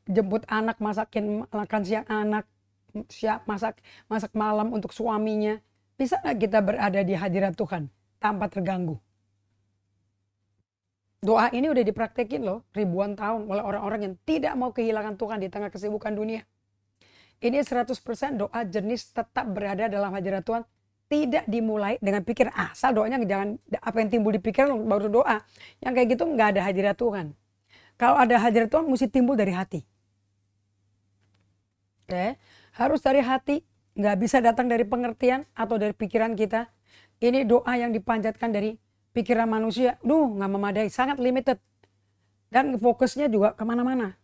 Speaker 1: jemput anak, makan siang anak, siap masak malam untuk suaminya. Bisa nggak kita berada di hadirat Tuhan tanpa terganggu? Doa ini udah dipraktekin loh ribuan tahun oleh orang-orang yang tidak mau kehilangan Tuhan di tengah kesibukan dunia. Ini 100% doa jenis tetap berada dalam hadirat Tuhan. Tidak dimulai dengan pikir asal doanya, jangan apa yang timbul di pikiran baru doa. Yang kayak gitu nggak ada hadirat Tuhan. Kalau ada hadirat Tuhan mesti timbul dari hati. Oke, harus dari hati, nggak bisa datang dari pengertian atau dari pikiran kita. Ini doa yang dipanjatkan dari pikiran manusia. Nggak memadai, sangat limited. Dan fokusnya juga kemana-mana.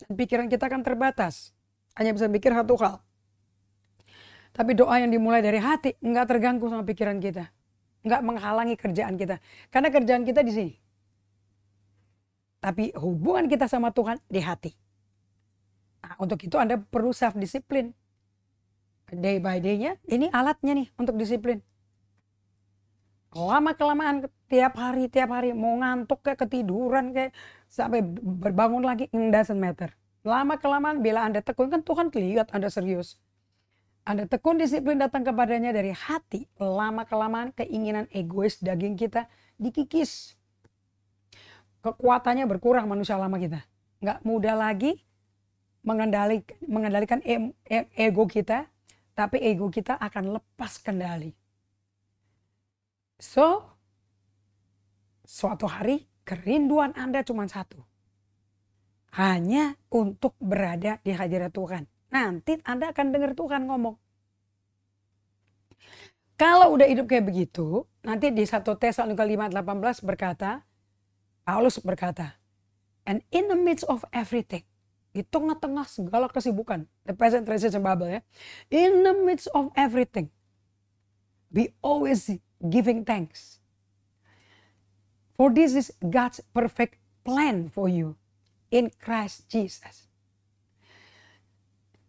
Speaker 1: Dan pikiran kita kan terbatas. Hanya bisa pikir satu hal. Tapi doa yang dimulai dari hati nggak terganggu sama pikiran kita. Nggak menghalangi kerjaan kita. Karena kerjaan kita di sini. Tapi hubungan kita sama Tuhan di hati. Nah, untuk itu Anda perlu self-disiplin. Day by day-nya, ini alatnya nih untuk disiplin. Lama-kelamaan tiap hari mau ngantuk kayak ketiduran kayak sampai berbangun lagi, it doesn't matter. Lama-kelamaan bila Anda tekun, kan Tuhan lihat Anda serius. Anda tekun disiplin datang kepadanya dari hati. Lama-kelamaan keinginan egois daging kita dikikis. Kekuatannya berkurang manusia lama kita. Nggak mudah lagi mengendalikan ego kita. Tapi ego kita akan lepas kendali. So, suatu hari kerinduan Anda cuma satu. Hanya untuk berada di hadirat Tuhan. Nanti Anda akan dengar Tuhan ngomong. Kalau udah hidup kayak begitu, nanti di 1 Tesalonika 5:18 berkata, Paulus berkata, and in the midst of everything, di tengah-tengah segala kesibukan, the present translation Bible ya, in the midst of everything, be always giving thanks. For this is God's perfect plan for you in Christ Jesus.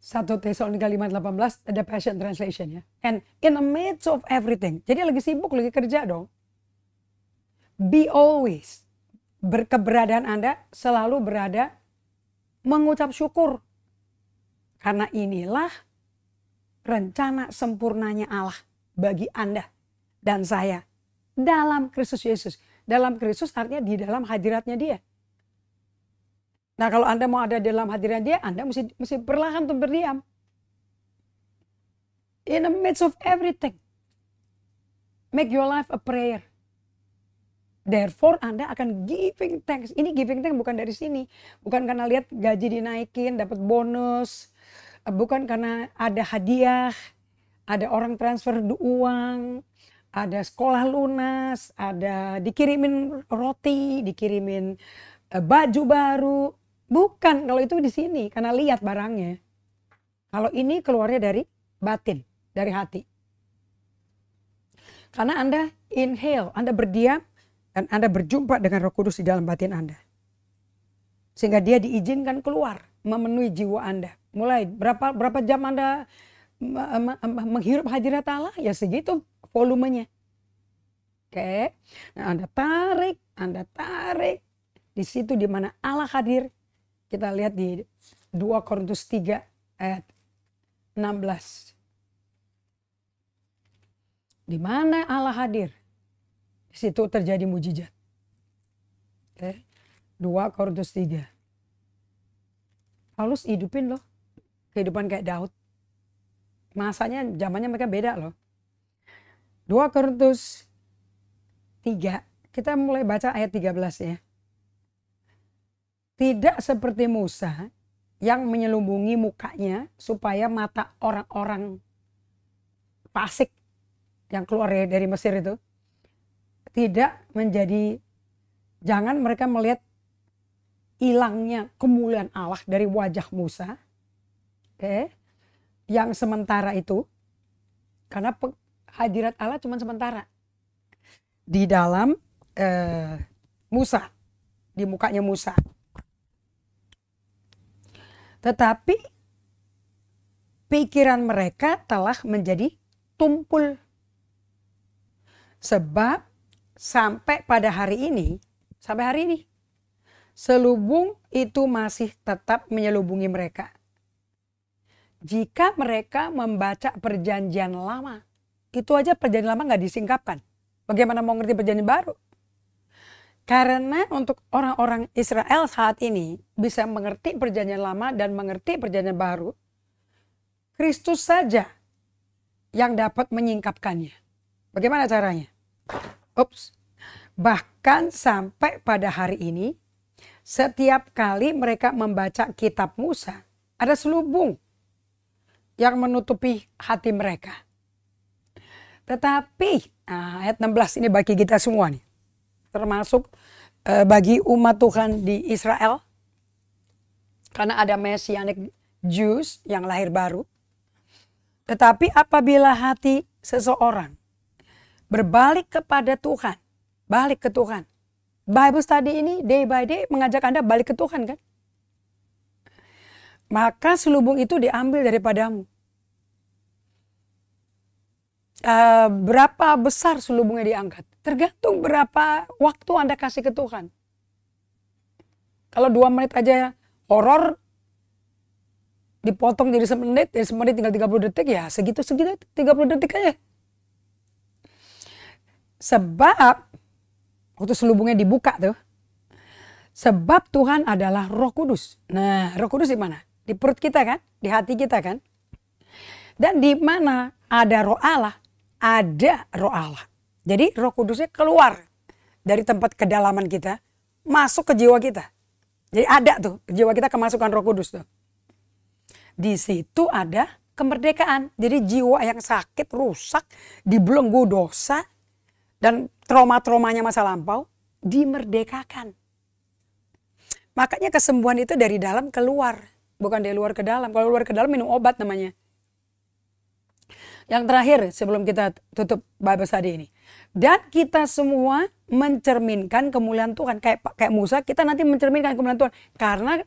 Speaker 1: 1 Tesalonika 5:18 ada Passion Translation ya. And in the midst of everything. Jadi lagi sibuk, lagi kerja dong. Be always. Keberadaan Anda selalu berada mengucap syukur. Karena inilah rencana sempurnanya Allah bagi Anda dan saya dalam Kristus Yesus. Dalam Kristus artinya di dalam hadiratnya Dia. Nah kalau Anda mau ada dalam hadirat Dia, Anda mesti perlahan untuk berdiam. In the midst of everything. Make your life a prayer. Therefore Anda akan giving thanks. Ini giving thanks bukan dari sini. Bukan karena lihat gaji dinaikin, dapat bonus. Bukan karena ada hadiah. Ada orang transfer uang. Ada sekolah lunas. Ada dikirimin roti, dikirimin baju baru. Bukan, kalau itu di sini karena lihat barangnya. Kalau ini keluarnya dari batin, dari hati. Karena Anda inhale, Anda berdiam dan Anda berjumpa dengan Roh Kudus di dalam batin Anda. Sehingga Dia diizinkan keluar, memenuhi jiwa Anda. Mulai berapa jam Anda menghirup hadirat Allah, ya segitu volumenya. Oke. Nah, Anda tarik di situ di mana Allah hadir. Kita lihat di 2 Korintus 3 ayat 16. Di mana Allah hadir, di situ terjadi mujizat. Oke. 2 Korintus 3. Paulus hidupin loh kehidupan kayak Daud. Masanya, zamannya mereka beda loh. 2 Korintus 3. Kita mulai baca ayat 13 ya. Tidak seperti Musa yang menyelubungi mukanya supaya mata orang-orang fasik yang keluar dari Mesir itu tidak menjadi, jangan mereka melihat hilangnya kemuliaan Allah dari wajah Musa. Oke. Yang sementara itu, karena hadirat Allah cuma sementara di dalam Musa, di mukanya Musa. Tetapi pikiran mereka telah menjadi tumpul. Sebab sampai hari ini, selubung itu masih tetap menyelubungi mereka. Jika mereka membaca perjanjian lama, itu aja perjanjian lama nggak disingkapkan. Bagaimana mau ngerti perjanjian baru? Karena untuk orang-orang Israel saat ini bisa mengerti perjanjian lama dan mengerti perjanjian baru, Kristus saja yang dapat menyingkapkannya. Bagaimana caranya? Bahkan sampai pada hari ini, setiap kali mereka membaca kitab Musa, ada selubung yang menutupi hati mereka. Tetapi ayat 16 ini bagi kita semua nih. Termasuk bagi umat Tuhan di Israel. Karena ada Messianic Jews yang lahir baru. Tetapi apabila hati seseorang berbalik kepada Tuhan, balik ke Tuhan. Bible study ini day by day mengajak Anda balik ke Tuhan kan? Maka selubung itu diambil daripadamu. Berapa besar selubungnya diangkat? Tergantung berapa waktu Anda kasih ke Tuhan. Kalau 2 menit aja horor, dipotong jadi semenit, dari semenit tinggal 30 detik ya segitu 30 detik aja. Sebab waktu selubungnya dibuka tuh. Sebab Tuhan adalah Roh Kudus. Nah, Roh Kudus di mana? Di perut kita kan? Di hati kita kan? Dan di mana ada Roh Allah, ada Roh Allah. Jadi Roh Kudusnya keluar dari tempat kedalaman kita, masuk ke jiwa kita. Jadi ada tuh, jiwa kita kemasukan Roh Kudus tuh. Di situ ada kemerdekaan. Jadi jiwa yang sakit, rusak, dibelenggu dosa, dan trauma-traumanya masa lampau dimerdekakan. Makanya kesembuhan itu dari dalam keluar, bukan dari luar ke dalam. Kalau luar ke dalam minum obat namanya. Yang terakhir sebelum kita tutup Bible study ini. Dan kita semua mencerminkan kemuliaan Tuhan. Kayak Musa, kita nanti mencerminkan kemuliaan Tuhan. Karena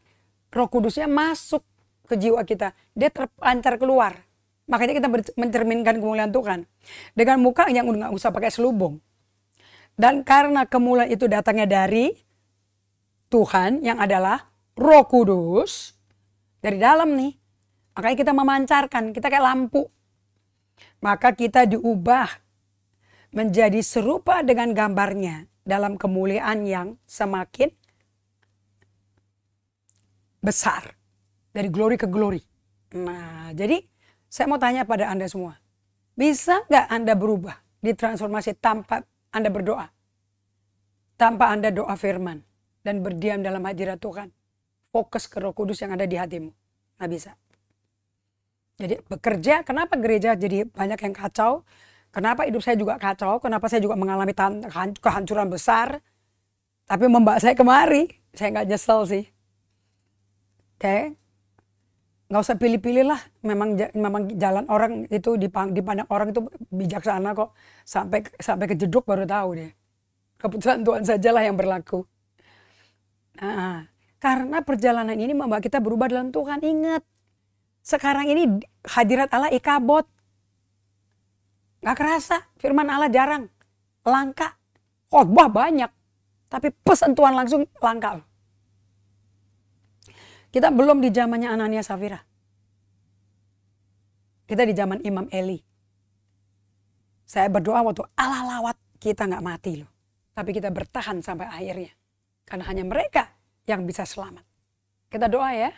Speaker 1: Roh Kudusnya masuk ke jiwa kita. Dia terpancar keluar. Makanya kita mencerminkan kemuliaan Tuhan. Dengan muka yang udah gak usah pakai selubung. Dan karena kemuliaan itu datangnya dari Tuhan yang adalah Roh Kudus. Dari dalam nih. Makanya kita memancarkan. Kita kayak lampu. Maka kita diubah menjadi serupa dengan gambarnya. Dalam kemuliaan yang semakin besar. Dari glory ke glory. Nah, jadi saya mau tanya pada Anda semua. Bisa nggak Anda berubah, ditransformasi tanpa Anda berdoa? Tanpa Anda doa firman dan berdiam dalam hadirat Tuhan. Fokus ke Roh Kudus yang ada di hatimu. Nggak bisa. Jadi bekerja, kenapa gereja jadi banyak yang kacau? Kenapa hidup saya juga kacau? Kenapa saya juga mengalami kehancuran besar? Tapi membawa saya kemari. Saya nggak nyesel sih. Oke. Nggak usah pilih-pilih lah. Memang jalan orang itu dipandang orang itu bijaksana kok. Sampai kejeduk baru tahu deh. Keputusan Tuhan sajalah yang berlaku. Nah, karena perjalanan ini membawa kita berubah dalam Tuhan. Ingat. Sekarang ini hadirat Allah ikabot. Gak kerasa. Firman Allah jarang. Langka. Khotbah banyak. Tapi pesan Tuhan langsung langka. Kita belum di zamannya Anania Safira. Kita di zaman Imam Eli. Saya berdoa waktu Allah lawat. Kita gak mati loh. Tapi kita bertahan sampai akhirnya. Karena hanya mereka yang bisa selamat. Kita doa ya.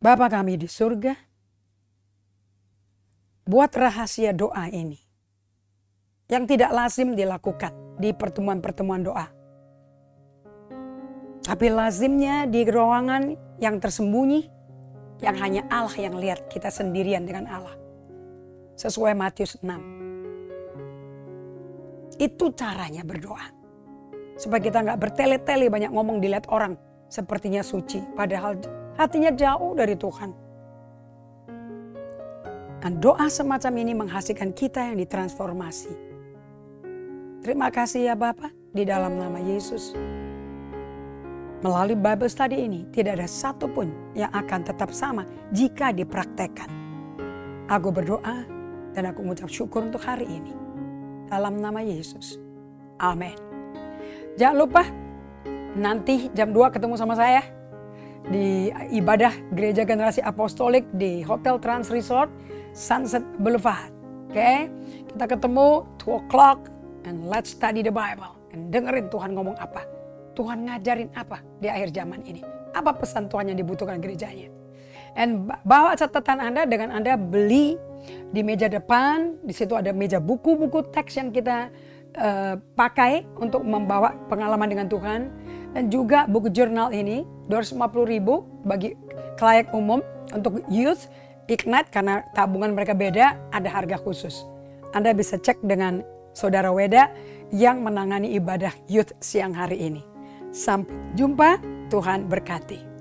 Speaker 1: Bapa kami di surga, buat rahasia doa ini yang tidak lazim dilakukan di pertemuan-pertemuan doa. Tapi lazimnya di ruangan yang tersembunyi, yang hanya Allah yang lihat, kita sendirian dengan Allah. Sesuai Matius 6. Itu caranya berdoa. Supaya kita gak bertele-tele banyak ngomong dilihat orang sepertinya suci. Padahal hatinya jauh dari Tuhan. Dan doa semacam ini menghasilkan kita yang ditransformasi. Terima kasih ya Bapa, di dalam nama Yesus. Melalui Bible study ini tidak ada satupun yang akan tetap sama jika dipraktekkan. Aku berdoa Dan aku mengucap syukur untuk hari ini. Dalam nama Yesus. Amin. Jangan lupa nanti jam 2 ketemu sama saya di ibadah Gereja Generasi Apostolik di Hotel Trans Resort Sunset Boulevard. Oke, kita ketemu 2 o'clock and let's study the Bible. And dengerin Tuhan ngomong apa. Tuhan ngajarin apa di akhir zaman ini. Apa pesan Tuhan yang dibutuhkan gerejanya. And bawa catatan Anda dengan Anda beli di meja depan. Di situ ada meja buku-buku teks yang kita pakai untuk membawa pengalaman dengan Tuhan. Dan juga buku jurnal ini 250.000 bagi khalayak umum. Untuk youth Ignite karena tabungan mereka beda, ada harga khusus. Anda bisa cek dengan Saudara Weda yang menangani ibadah youth siang hari ini. Sampai jumpa, Tuhan berkati.